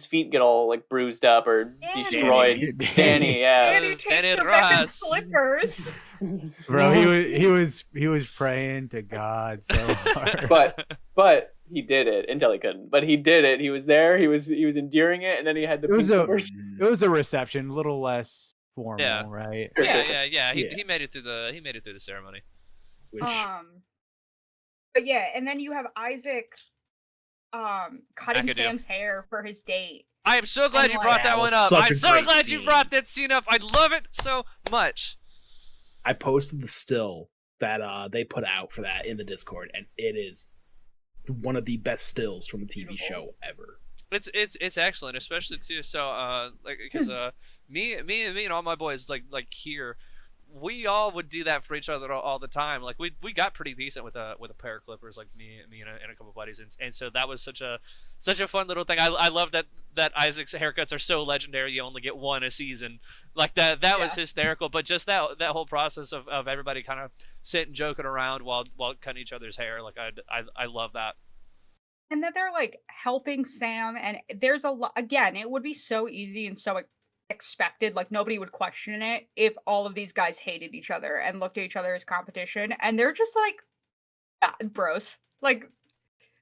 feet get all like bruised up or Danny. destroyed? Danny, yeah. Danny was takes Danny Rebecca's Ross. slippers. Bro, he was praying to God so hard. But he did it until he couldn't. But he did it. He was there. He was enduring it, and then he had the It was pink a- slippers. It was a reception, a little less formal, Yeah. right? Sure, Yeah, sure. yeah. Yeah. He made it through the ceremony. Which But yeah, and then you have Isaac cutting McAdoo. Sam's hair for his date. I am so glad And, you like- brought that That one was up. such I'm a so great glad you scene. brought that scene up. I love it so much. I posted the still that they put out for that in the Discord, and it is one of the best stills from a TV Beautiful. show ever. It's excellent, especially too. So like because me and all my boys like here, we all would do that for each other all the time. Like we got pretty decent with a pair of clippers, like me and a couple buddies, and so that was such a fun little thing. I love that Isaac's haircuts are so legendary. You only get one a season. Like that was Yeah. hysterical. But just that whole process of everybody kind of sitting joking around while cutting each other's hair. Like I love that. And then they're like helping Sam, and there's a lot. Again, it would be so easy and so expected. Like nobody would question it if all of these guys hated each other and looked at each other as competition. And they're just like bros. Like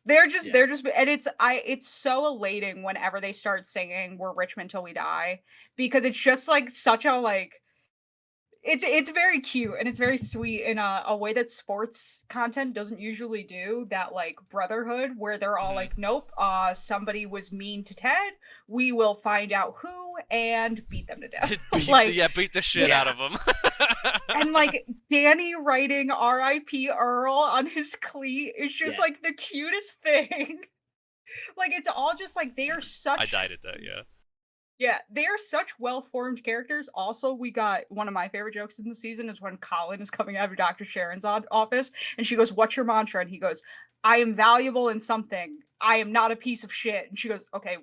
they're just, and it's so elating whenever they start singing "We're Richmond Till We Die," because it's just like such a like. It's very cute and it's very sweet in a way that sports content doesn't usually do. That like brotherhood where they're all like, nope, somebody was mean to Ted. We will find out who and beat them to death. Beat the shit out of them. And like Danny writing R.I.P. Earl on his cleat is just Yeah. like the cutest thing. Like it's all just like they are such. I died at that. Yeah. Yeah, they are such well-formed characters. Also, we got one of my favorite jokes in the season is when Colin is coming out of Dr. Sharon's office, and she goes, "What's your mantra?" And he goes, "I am valuable in something. I am not a piece of shit." And she goes, "Okay,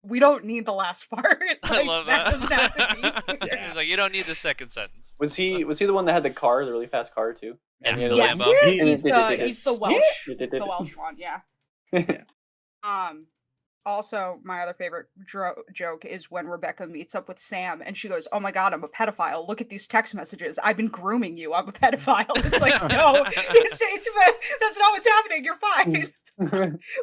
we don't need the last part." I love that. doesn't have to be. Yeah. He's like, you don't need the second sentence. Was he the one that had the car, the really fast car too? Yeah. And he had a Yes, Lambo. he's the Welsh, the Welsh one. Yeah. Also, my other favorite joke is when Rebecca meets up with Sam and she goes, "Oh my god, I'm a pedophile. Look at these text messages. I've been grooming you. I'm a pedophile." It's like, no, that's not what's happening. You're fine.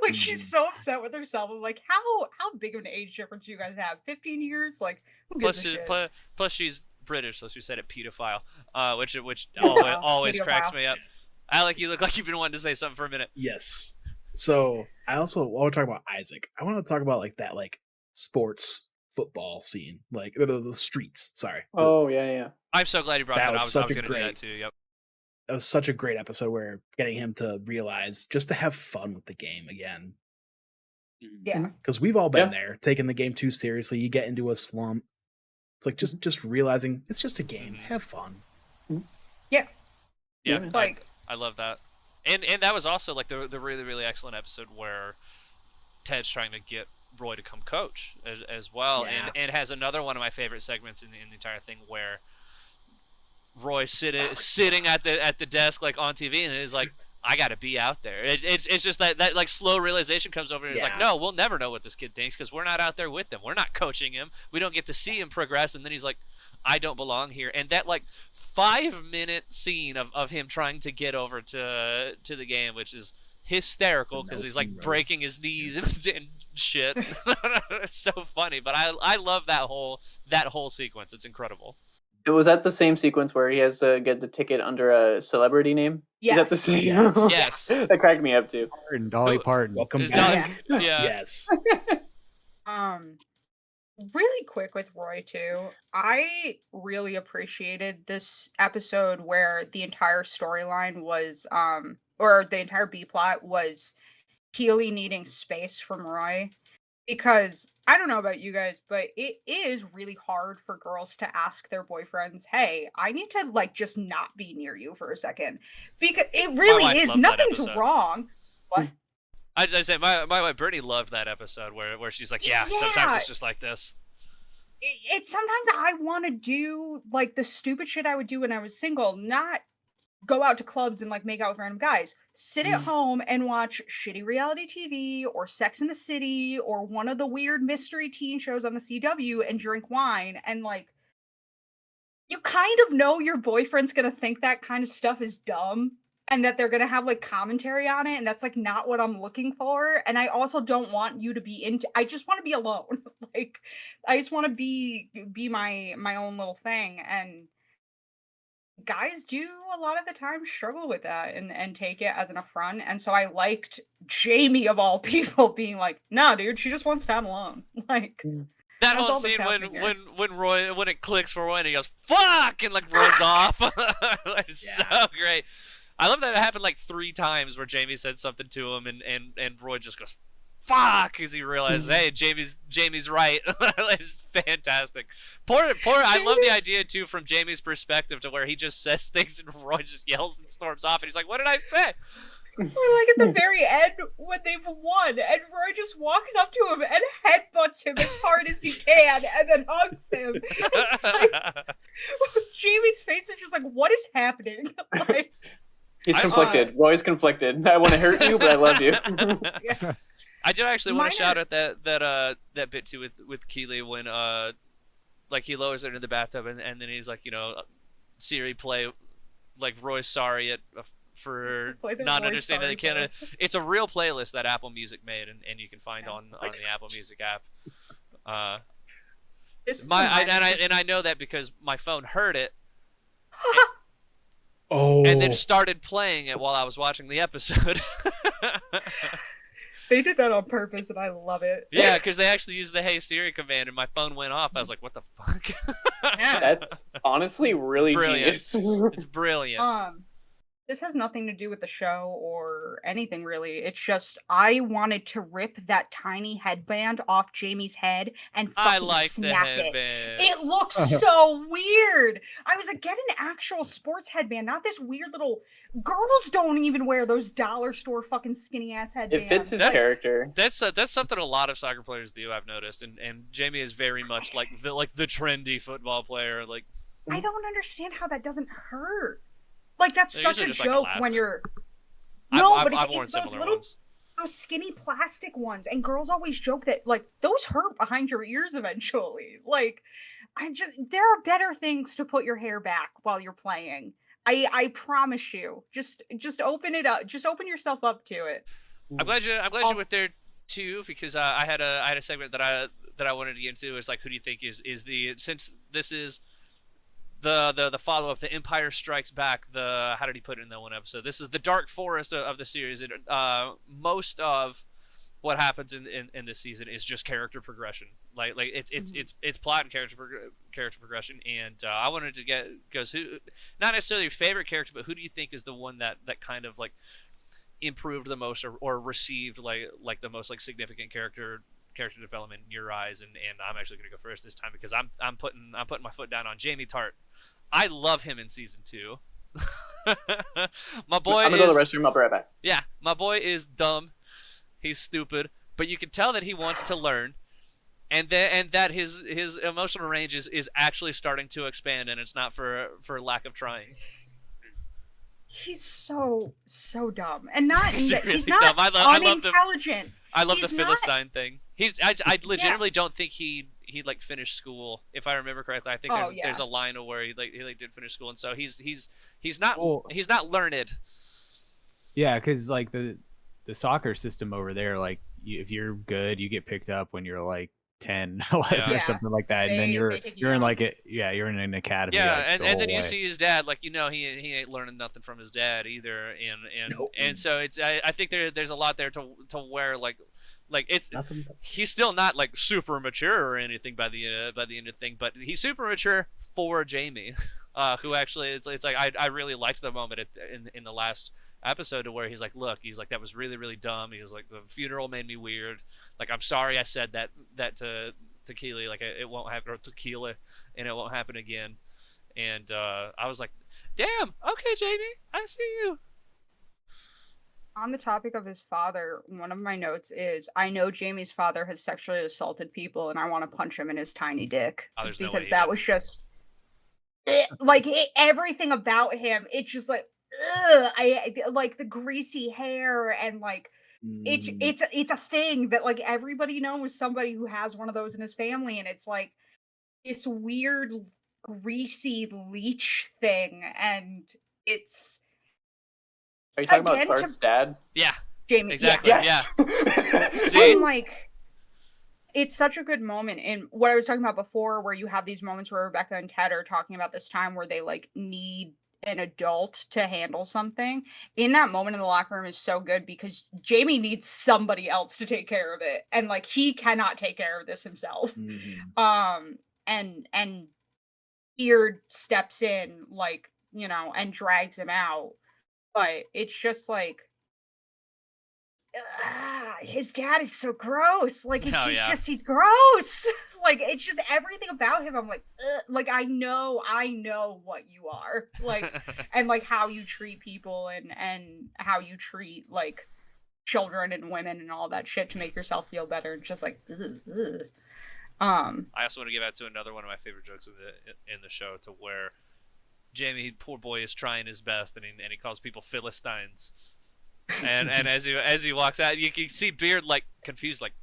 Like she's so upset with herself. I'm like, how big of an age difference do you guys have? 15 years? Like, who gives Plus, a shit? plus she's British, so she said it pedophile, which Yeah, always pedophile. cracks me up. Alec, you look like you've been wanting to say something for a minute. Yes. So I also, while we're talking about Isaac, I want to talk about like that like sports football scene, like the streets. Sorry. Oh yeah. I'm so glad you brought That that. was I was such a going to do that great- too. Yep. That was such a great episode where getting him to realize just to have fun with the game again. Yeah. Because we've all been Yeah. there, taking the game too seriously. You get into a slump. It's like just realizing it's just a game. Have fun. Yeah. Like, I love that. And that was also like the really, really excellent episode where Ted's trying to get Roy to come coach as well. Yeah. And has another one of my favorite segments in the entire thing where Roy sitting at the desk like on TV and is like, I gotta be out there. It's just that like slow realization comes over and he's like, Yeah. no, we'll never know what this kid thinks because we're not out there with him. We're not coaching him. We don't get to see him progress. And then he's like, I don't belong here. And that like 5-minute scene of him trying to get over to the game, which is hysterical because he's like Nelson Road. breaking his knees and shit. It's so funny, but I love that whole sequence. It's incredible. Was that the same sequence where he has to get the ticket under a celebrity name? yes. Is that the same? Yes. Yes. That cracked me up too. Parton, Dolly Parton. Welcome Is back. Yeah. Yes. Really quick with Roy too. I really appreciated this episode where the entire storyline was or the entire B plot was Keely needing space from Roy. Because I don't know about you guys, but it is really hard for girls to ask their boyfriends, "Hey, I need to like just not be near you for a second," because it wife really is. loved that Nothing's episode. wrong. What? I say my wife Brittany loved that episode where she's like, yeah, sometimes Yeah. it's just like this. It's sometimes I want to do like the stupid shit I would do when I was single, not go out to clubs and like make out with random guys. Sit at home and watch shitty reality TV or Sex in the City or one of the weird mystery teen shows on the CW and drink wine. And like, you kind of know your boyfriend's gonna think that kind of stuff is dumb and that they're gonna have like commentary on it. And that's like not what I'm looking for. And I also don't want you to be into, I just want to be alone. Like, I just want to be my own little thing. And guys do a lot of the time struggle with that and take it as an affront. And so I liked Jamie of all people being like, nah, dude, she just wants time alone. Like, That That's whole all that's scene when happening here. when it clicks for Roy and he goes fuck and like runs off. It's Yeah. so great. I love that it happened like 3 times where Jamie said something to him and Roy just goes fuck as he realizes, hey, Jamie's right. It's fantastic. Poor I love the Jamie's- idea too from Jamie's perspective to where he just says things and Roy just yells and storms off and he's like, what did I say? Or like at the very end when they've won and Roy just walks up to him and headbutts him as hard as he can and then hugs him. It's like Jamie's face is just like, what is happening? Like, He's I saw- conflicted. Roy's conflicted. I want to hurt you, but I love you. I do actually want to Minor- shout out that bit too with Keely when like he lowers her into the bathtub and then he's like, you know, Siri play like Roy's sorry for Play the not Roy understanding the Sorry Canada. playlist. It's a real playlist that Apple Music made and you can find Yeah. on the Apple Music app. this is I know that because my phone heard it Oh, and then started playing it while I was watching the episode. they did that on purpose and I love it. Yeah, because they actually used the Hey Siri command and my phone went off. I was like, what the fuck? Yeah. That's honestly really brilliant. genius. It's brilliant. This has nothing to do with the show or anything really. It's just I wanted to rip that tiny headband off Jamie's head and I fucking like the snap it. headband. It looks so weird. I was like, get an actual sports headband, not this weird little. Girls don't even wear those dollar store fucking skinny ass headbands. It fits his That's- character. That's something a lot of soccer players do. I've noticed, and Jamie is very much like the trendy football player. Like I don't understand how that doesn't hurt. Like that's They're such a usually just, like, joke when elastic. you're. No, I've, but I've it's worn those similar little ones. those skinny plastic ones, and girls always joke that like those hurt behind your ears eventually. Like, there are better things to put your hair back while you're playing. I promise you. Just open it up. Just open yourself up to it. I'm glad you Also- went there too because I had a segment that I wanted to get into. Is like, who do you think is the, since this is the follow up, the Empire Strikes Back. The, how did he put it in that one episode? This is the Dark Forest of the series. Most of what happens in this season is just character progression. Like it's plot and character progression. And I wanted to get, because who, not necessarily your favorite character, but who do you think is the one that kind of like improved the most or received like the most like significant character development in your eyes? And I'm actually gonna go first this time because I'm putting my foot down on Jamie Tart. I love him in season 2. My boy I'm gonna go to is, the restroom. I'll be right back. yeah, my boy is dumb. He's stupid, but you can tell that he wants to learn, and that his emotional range is actually starting to expand, and it's not for lack of trying. He's so dumb, and not He's he's really not dumb. I love the unintelligent. I love the He's not- Philistine thing. I legitimately don't think he like finished school, if I remember correctly. I think Oh, yeah. there's a line where he did finish school, and so he's not Well- he's not learned. Yeah, because like the soccer system over there, like if you're good, you get picked up when you're like 10, 11 Yeah. or something like that, and then They take you you're in on. like you're in an academy. Yeah, like, and the then whole you way. see his dad, like, you know, he ain't learning nothing from his dad either, and Nope. and so it's I think there's a lot there to where like it's nothing. But he's still not like super mature or anything by the end of the thing, but he's super mature for Jamie. who actually it's like I really liked the moment in the last episode to where he's like, look, he's like, that was really really dumb. He was like, the funeral made me weird. Like, I'm sorry I said that to Keely. Like, it won't happen, or Tequila, and it won't happen again. And I was like, damn, okay, Jamie, I see you. On the topic of his father, one of my notes is, I know Jamie's father has sexually assaulted people, and I want to punch him in his tiny dick. Oh, there's no way because he that did. was just everything about him. It's just like, ugh, I like the greasy hair, and like it's a thing that like everybody knows somebody who has one of those in his family, and it's like this weird greasy leech thing, and it's Are you talking about Again, to- Tart's dad? Yeah, Jamie. exactly. Yeah. Yes. See? I'm like, it's such a good moment. And what I was talking about before, where you have these moments where Rebecca and Ted are talking about this time where they like need an adult to handle something. In that moment in the locker room is so good because Jamie needs somebody else to take care of it, and like he cannot take care of this himself. And Beard steps in, like, you know, and drags him out. But it's just like, his dad is so gross. Like, it's Oh, he's yeah. just, he's gross. Like, it's just everything about him. I'm like, ugh. Like, I know what you are. Like, and like how you treat people, and how you treat like children and women and all that shit to make yourself feel better. It's just like, ugh, ugh. I also want to give out to another one of my favorite jokes in the show, to where Jamie, poor boy, is trying his best, and he calls people Philistines. And as he walks out, you can see Beard like confused, like,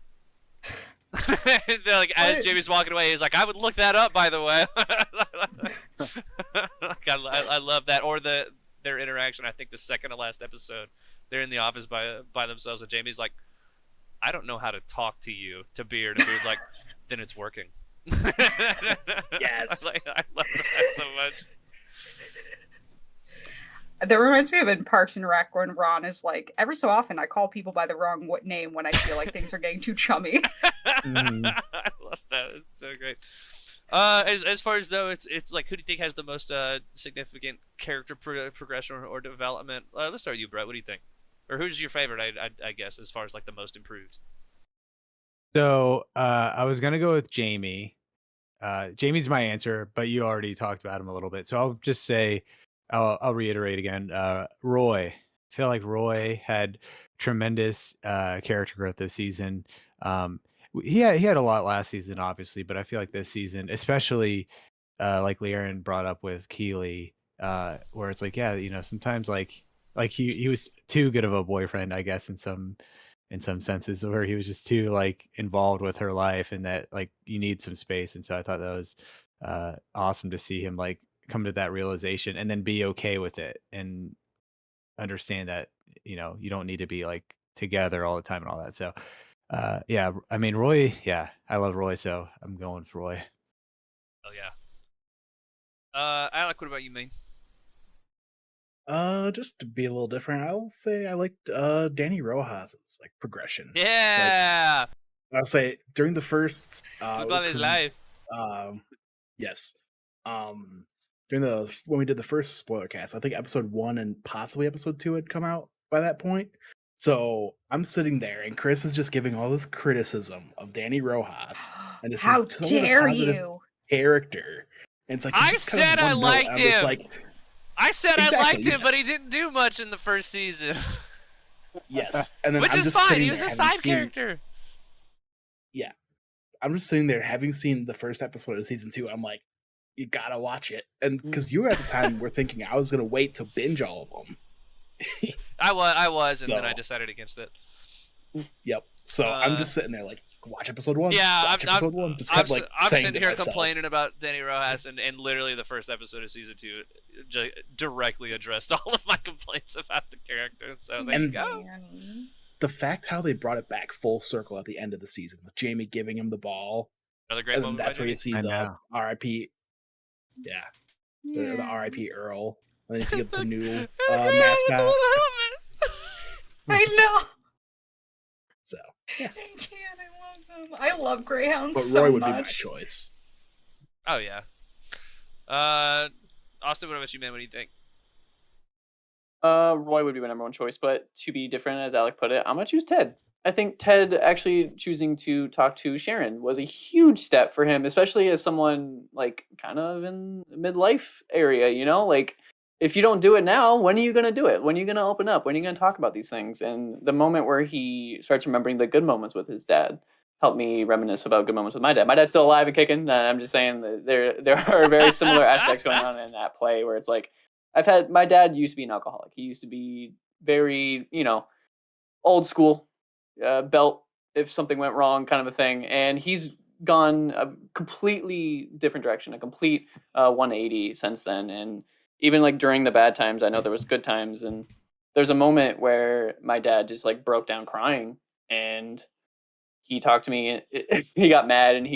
like as Jamie's walking away, he's like, I would look that up, by the way. Like, I love that. Or their interaction. I think the second to last episode, they're in the office by themselves, and Jamie's like, I don't know how to talk to you, to Beard, and Beard's like, then it's working. Yes. Like, I love that so much. That reminds me of in Parks and Rec when Ron is like, every so often I call people by the wrong name when I feel like things are getting too chummy. I love that. It's so great. As far as though it's like, who do you think has the most significant character progression or development? Let's start with you, Brett. What do you think? Or who's your favorite? I guess, as far as like the most improved. So I was gonna go with Jamie. Jamie's my answer, but you already talked about him a little bit, so I'll just say, I'll reiterate again. Roy. I feel like Roy had tremendous character growth this season. He had a lot last season, obviously, but I feel like this season, especially like Liaren brought up with Keely, where it's like, yeah, you know, sometimes like he was too good of a boyfriend, I guess, in some senses, where he was just too like involved with her life, and that like you need some space. And so I thought that was awesome to see him like come to that realization and then be okay with it and understand that, you know, you don't need to be like together all the time and all that. So yeah, I mean, Roy, yeah, I love Roy, so I'm going with Roy. Oh yeah. Alec, what about you, man? Just to be a little different, I'll say I liked Danny Rojas's like progression. Yeah. I'll say during the first Football is life. Yes. During when we did the first spoiler cast, I think episode 1 and possibly episode 2 had come out by that point. So I'm sitting there, and Chris is just giving all this criticism of Danny Rojas, and this How is such a dare positive you? character. And it's like, I just kind of said I one note, liked and I'm just him. like, I said I Exactly, liked him, but he yes. didn't do much in the first season. yes. And then Which I'm is just fine. sitting He was there a having side seen- character. I'm just sitting there having seen the first episode of season 2. I'm like, you gotta watch it. And because you at the time were thinking I was gonna wait to binge all of them. I was, and then I So- decided against it. Yep. So I'm just sitting there like, watch episode 1. Yeah, watch episode 1. Just kept like I'm saying sitting to here myself. complaining about Danny Rojas, and literally the first episode of season 2 directly addressed all of my complaints about the character. So there you And- go. Man. The fact how they brought it back full circle at the end of the season with Jamie giving him the ball, Another great and moment. that's by where you Jamie. see I the know. R.I.P. Yeah, the Yeah. R.I.P. Earl, and then you see the new With the mascot. little helmet. I know. So, I can't. I love them. I love greyhounds but so Roy would be my much. choice. Oh yeah. Austin, what about you, man? What do you think? Roy would be my number one choice, but to be different, as Alec put it, I'm gonna choose Ted. I think Ted actually choosing to talk to Sharon was a huge step for him, especially as someone like kind of in the midlife area, you know? Like, if you don't do it now, when are you gonna do it? When are you gonna open up? When are you gonna talk about these things? And the moment where he starts remembering the good moments with his dad helped me reminisce about good moments with my dad. My dad's still alive and kicking. I'm just saying that there are very similar aspects going on in that play where it's like my dad used to be an alcoholic. He used to be very, old school, belt if something went wrong kind of a thing. And he's gone a completely different direction, a complete 180 since then. And even like during the bad times, I know there was good times. And there's a moment where my dad just like broke down crying and he talked to me. He got mad and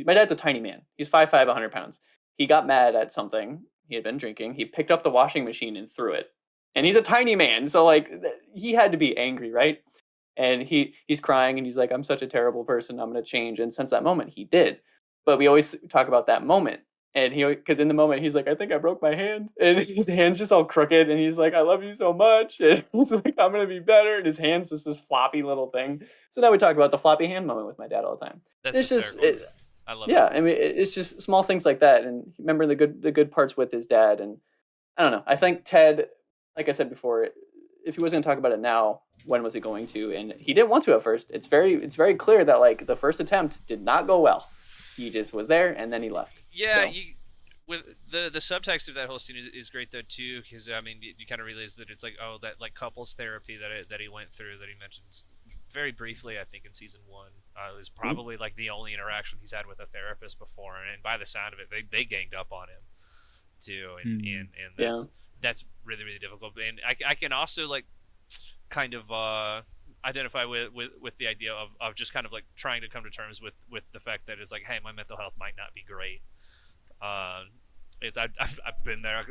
my dad's a tiny man. He's 5'5", 100 pounds. He got mad at something. He had been drinking. He picked up the washing machine and threw it. And he's a tiny man, so like he had to be angry, right? And he's crying and he's like, "I'm such a terrible person. I'm gonna change." And since that moment, he did. But we always talk about that moment. And because in the moment he's like, "I think I broke my hand," and his hand's just all crooked. And he's like, "I love you so much," and he's like, "I'm gonna be better." And his hand's just this floppy little thing. So now we talk about the floppy hand moment with my dad all the time. That's It's just hysterical. I love yeah, it. I mean, it's just small things like that, and remember the good parts with his dad. And I don't know. I think Ted, like I said before, if he was going to talk about it now, when was he going to? And he didn't want to at first. It's very clear that like the first attempt did not go well. He just was there and then he left. Yeah, So. with the subtext of that whole scene is great though too, because I mean you kind of realize that it's like that like couples therapy that he went through that he mentions very briefly I think in season 1 is probably like the only interaction he's had with a therapist before, and by the sound of it they ganged up on him too, and that's really really difficult. And I can also like kind of identify with the idea of just kind of like trying to come to terms with the fact that it's like, hey, my mental health might not be great. I've been there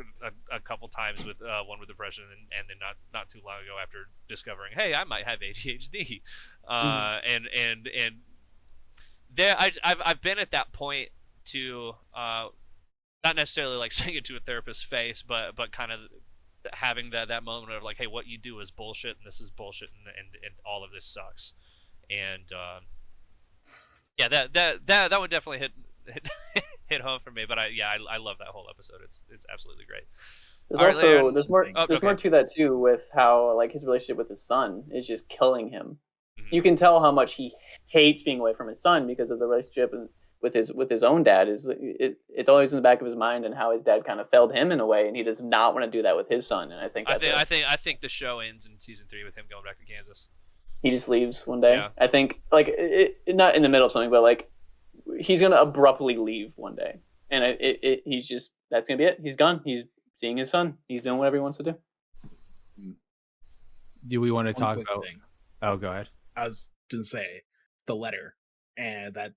a couple times with one with depression, and then not too long ago after discovering, hey, I might have ADHD, and there I've been at that point to not necessarily like saying it to a therapist's face, but kind of having that moment of like, hey, what you do is bullshit, and this is bullshit, and all of this sucks, and yeah, that would definitely hit home for me. But I love that whole episode. It's absolutely great. There's more okay. more to that too, with how like his relationship with his son is just killing him. Mm-hmm. You can tell how much he hates being away from his son because of the relationship with his own dad. It's always in the back of his mind, and how his dad kind of failed him in a way, and he does not want to do that with his son. And I think the show ends in season 3 with him going back to Kansas. He just leaves one day. Yeah. I think like not in the middle of something, but like he's gonna abruptly leave one day, and he's just that's gonna be it. He's gone. He's seeing his son. He's doing whatever he wants to do. Do we want to One talk quick about? thing. Oh, go ahead. I was gonna say the letter and that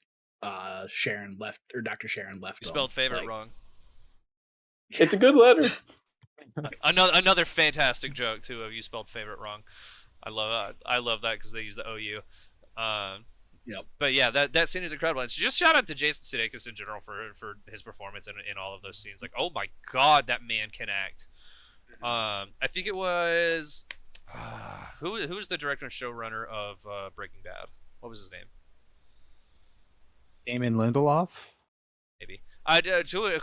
Sharon left, or Dr. Sharon left. You spelled favorite like, wrong. It's a good letter. Another fantastic joke too of you spelled favorite wrong. I love that because they use the OU. Yep. But yeah, that scene is incredible. And just shout out to Jason Sudeikis in general for his performance in all of those scenes. Like, oh my god, that man can act. I think it was who's the director and showrunner of Breaking Bad? What was his name? Damon Lindelof. Maybe.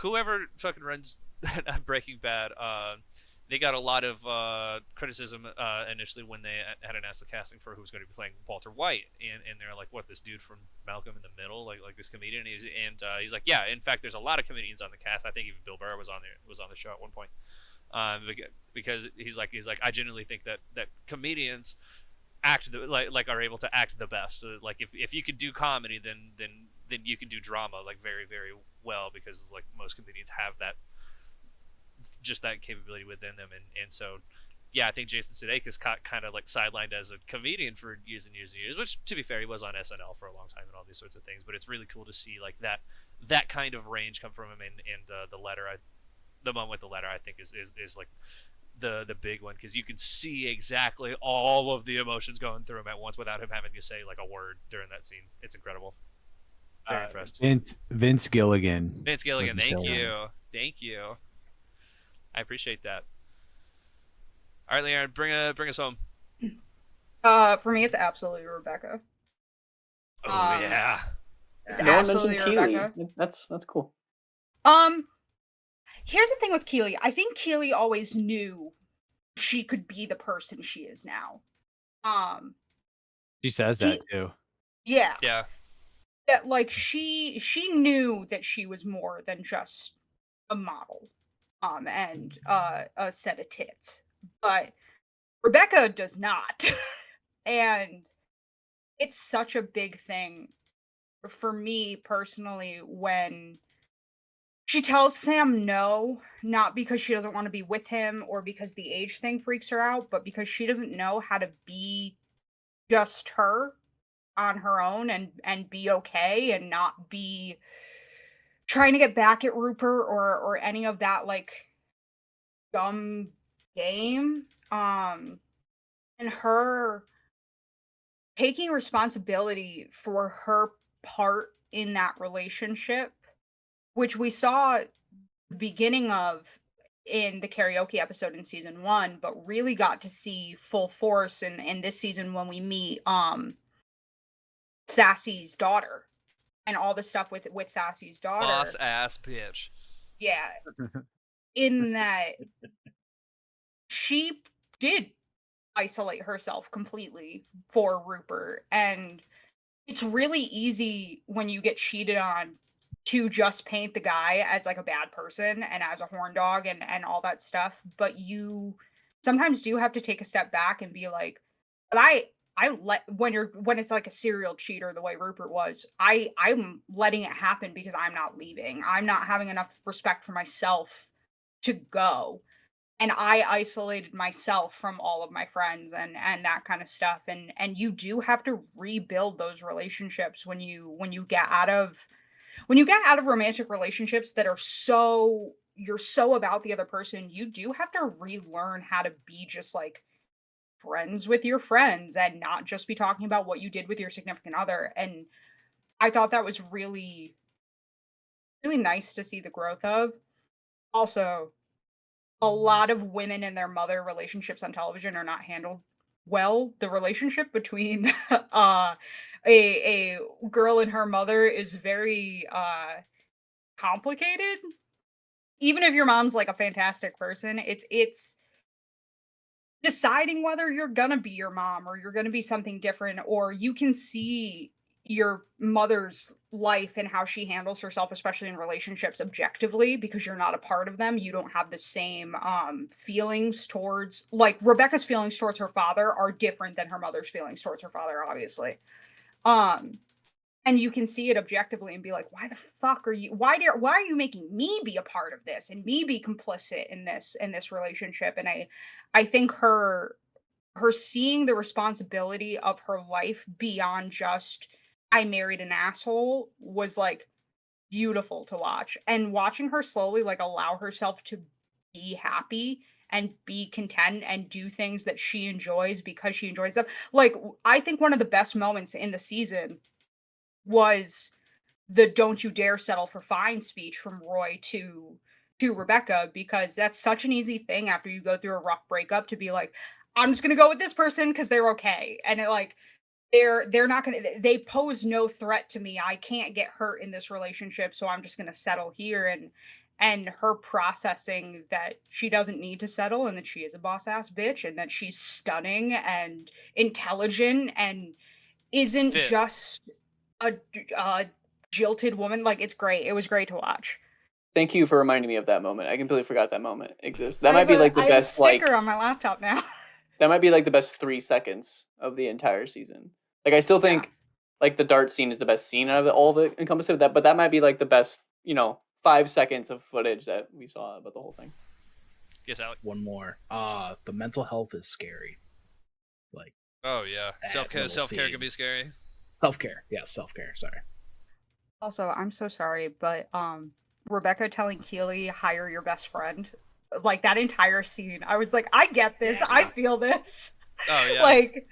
Whoever fucking runs Breaking Bad. They got a lot of criticism initially when they hadn't asked the casting for who's going to be playing Walter White, and they're like, "What, this dude from Malcolm in the Middle, like this comedian?" He's like, "Yeah, in fact, there's a lot of comedians on the cast. I think even Bill Burr was on the show at one point." Because he's like, I genuinely think that comedians act like are able to act the best. Like if you could do comedy, then you can do drama like very very well, because like most comedians have that capability within them, and so yeah, I think Jason Sudeikis kind of like sidelined as a comedian for years and years and years, which to be fair, he was on SNL for a long time and all these sorts of things, but it's really cool to see like that kind of range come from him. And the letter, the moment with the letter, I think is like the big one, because you can see exactly all of the emotions going through him at once without him having to say like a word during that scene. It's incredible. Very impressed. Vince Gilligan. Vince Gilligan, thank you. I appreciate that. All right, Leanne, bring us home. For me, it's absolutely Rebecca. Oh Um, yeah. It's No one mentioned absolutely Keely. Rebecca. That's cool. Here's the thing with Keely. I think Keely always knew she could be the person she is now. She says that too. Yeah. Yeah. That like she knew that she was more than just a model, and a set of tits. But Rebecca does not. And it's such a big thing for me personally when she tells Sam no, not because she doesn't want to be with him or because the age thing freaks her out, but because she doesn't know how to be just her on her own and be okay and not be trying to get back at Rupert or any of that like dumb game. And her taking responsibility for her part in that relationship, which we saw the beginning of in the karaoke episode in season 1, but really got to see full force in this season when we meet Sassy's daughter and all the stuff with Sassy's daughter. Boss ass bitch. Yeah. In that she did isolate herself completely for Rupert, and it's really easy when you get cheated on to just paint the guy as like a bad person and as a horn dog and all that stuff, but you sometimes do have to take a step back and be like, but when it's like a serial cheater the way Rupert was, I'm letting it happen because I'm not leaving. I'm not having enough respect for myself to go. And I isolated myself from all of my friends and that kind of stuff. And you do have to rebuild those relationships when you get out of romantic relationships that are you're so about the other person. You do have to relearn how to be just like friends with your friends and not just be talking about what you did with your significant other. And I thought that was really, really nice to see the growth of. Also, a lot of women and their mother relationships on television are not handled well. The relationship between a girl and her mother is very complicated. Even if your mom's like a fantastic person, it's deciding whether you're gonna be your mom or you're gonna be something different, or you can see your mother's life and how she handles herself, especially in relationships, objectively, because you're not a part of them. You don't have the same feelings towards, like, Rebecca's feelings towards her father are different than her mother's feelings towards her father, obviously. And you can see it objectively and be like, why the fuck are you why are you making me be a part of this and me be complicit in this relationship? And I think her seeing the responsibility of her life beyond just I married an asshole was like beautiful to watch. And watching her slowly like allow herself to be happy and be content and do things that she enjoys because she enjoys them. Like, I think one of the best moments in the season was the "Don't you dare settle for fine" speech from Roy to Rebecca, because that's such an easy thing after you go through a rough breakup to be like, I'm just gonna go with this person because they're okay. And it like they're not gonna they pose no threat to me. I can't get hurt in this relationship, so I'm just gonna settle here. And her processing that she doesn't need to settle and that she is a boss ass bitch and that she's stunning and intelligent and isn't Fit. just a jilted woman. Like, it's great. It was great to watch. Thank you for reminding me of that moment. I completely forgot that moment exists. That might be like the best I have a sticker on my laptop now. that might be like the best 3 seconds of the entire season. Like, I still think like the dart scene is the best scene out of all the encompassing of that, but that might be like the best, 5 seconds of footage that we saw about the whole thing. Yes, Alec. One more. The mental health is scary. Like, Oh yeah. Self-care little can scene. be scary. self-care. Yeah, self-care. Sorry. Also, I'm so sorry, but Rebecca telling Keely, hire your best friend, like that entire scene, I was like, I get this. I feel this. Oh yeah. Like,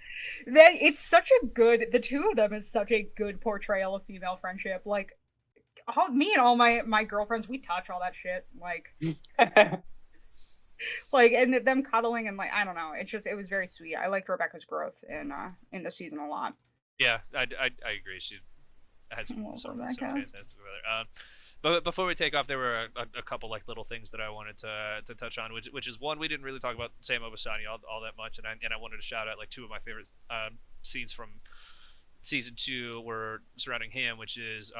that it's such a good, the two of them is such a good portrayal of female friendship. Like, me and all my girlfriends, we touch all that shit. Like, Like, and them cuddling and like, I don't know. It was very sweet. I liked Rebecca's growth in the season a lot. Yeah, I agree. She had some Rebecca. fantastic weather. But before we take off, there were a couple like little things that I wanted to touch on, which is one, we didn't really talk about Sam Obasani all that much, and I wanted to shout out like two of my favorite scenes from season 2 were surrounding him, which is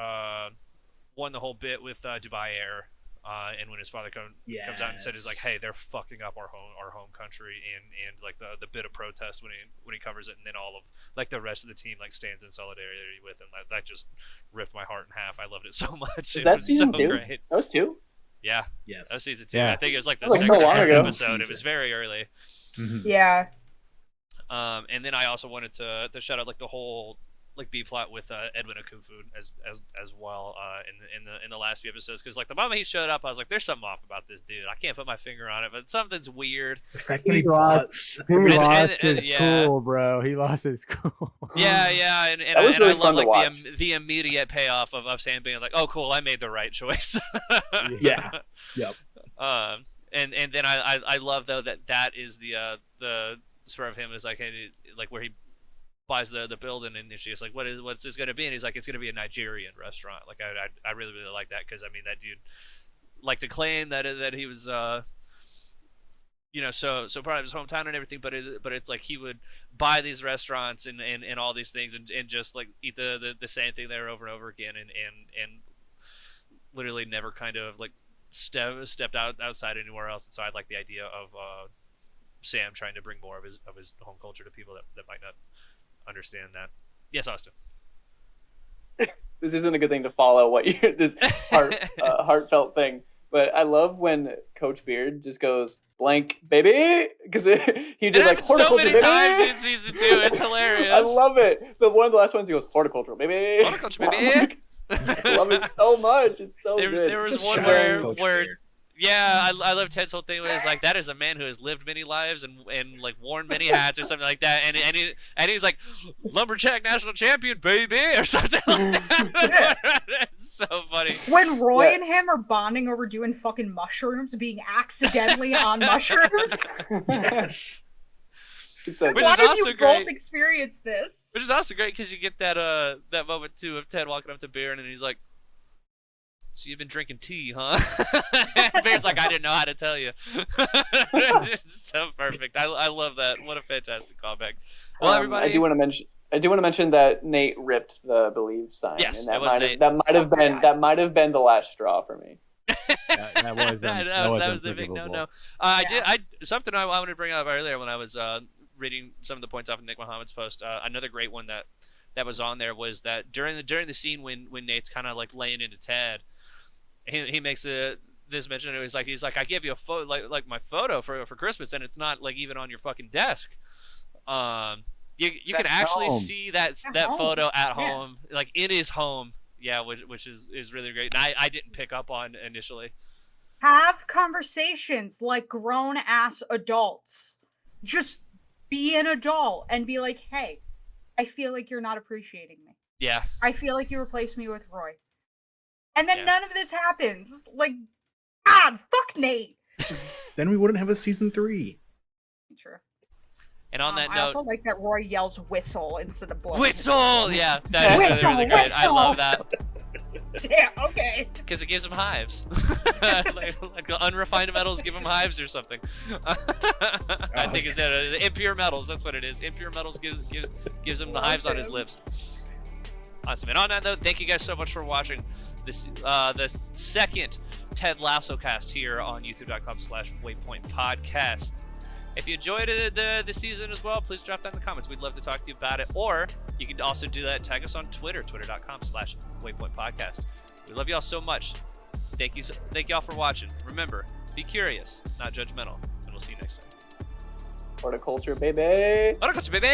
one, the whole bit with Dubai Air. And when his father comes out and said, "Is like, hey, they're fucking up our home country," and like the bit of protest when he covers it, and then all of like the rest of the team like stands in solidarity with him. That just ripped my heart in half. I loved it so much. Is that was season so 2? Great. That was 2? Yeah. Yes. That was season 2. Yeah. I think it was like the That was second so long ago. episode. It was very early. Mm-hmm. Yeah. And then I also wanted to shout out like the whole like B plot with Edwin Akufu as well in the last few episodes, because like the moment he showed up, I was like, there's something off about this dude. I can't put my finger on it, but something's weird. The fact that he He lost and- his yeah. cool, bro. He lost his cool. Yeah, and That was I really love fun to like watch. the immediate payoff of Sam being like, oh cool, I made the right choice. Yeah. Yep. And then I love though that is the spur of him is like, hey, like where he buys the building, and she's like, what's this gonna be? And he's like, it's gonna be a Nigerian restaurant. Like I really like that, because I mean that dude like to claim that he was you know, so proud of his hometown and everything, but it's like he would buy these restaurants and all these things and just like eat the same thing there over and over again, and literally never kind of like stepped outside anywhere else. And so I like the idea of Sam trying to bring more of his home culture to people that might not understand that. Yes, Austin. This isn't a good thing to follow what you this heartfelt thing, but I love when Coach Beard just goes blank baby, because he It did like happens so horticulture many baby. times in season 2. It's hilarious. I love it. The one of the last ones he goes horticultural baby. Horticulture, baby. I love it so much. It's so good. There was Just one shout out to Coach where Beard. yeah, I love Ted's whole thing where it's like, that is a man who has lived many lives and like worn many hats or something like that, and he's like, lumberjack national champion baby, or something like that. It's so funny. When Roy Yeah. and him are bonding over doing fucking mushrooms, being accidentally on mushrooms. Yes. It's so Which Why is did also you great. both experience this? Which is also great because you get that that moment too of Ted walking up to Bear and he's like, "So you've been drinking tea, huh?" And Bear's like, "I didn't know how to tell you." It's so perfect. I love that. What a fantastic callback. Well, everybody, I do want to mention that Nate ripped the Believe sign, Yes, and it was Nate. that might have been the last straw for me. That was that was the big unforgivable. no. Something I wanted to bring up earlier when I was reading some of the points off of Nick Muhammad's post. Another great one that was on there was that during the scene when Nate's kind of like laying into Ted, he makes this mention. He's like, I gave you a photo, like my photo for Christmas, and it's not like even on your fucking desk. You can At actually home. see that home. photo at Yeah. home, like in his home. Yeah, which is really great. And I didn't pick up on initially. Have conversations like grown ass adults. Just be an adult and be like, hey, I feel like you're not appreciating me. Yeah. I feel like you replaced me with Roy. And then Yeah. none of this happens. Like, God, fuck Nate. Then we wouldn't have a season 3. True. And on that I note, also like that Roy yells whistle instead of blow. whistle. Yeah, that is Whistle, really good. I love whistle. that Yeah, okay. because it gives them hives. like the unrefined metals give him hives or something. I think it's the impure metals. That's what it is. Impure metals gives him the hives on his lips. Awesome. And on that note, thank you guys so much for watching this the second Ted Lasso cast here on youtube.com/Waypoint Podcast. If you enjoyed the season as well, please drop that in the comments. We'd love to talk to you about it. Or you can also do that and tag us on Twitter, twitter.com/Waypoint Podcast. We love y'all so much. Thank y'all for watching. Remember, be curious, not judgmental. And we'll see you next time. Horticulture, baby. Horticulture, baby!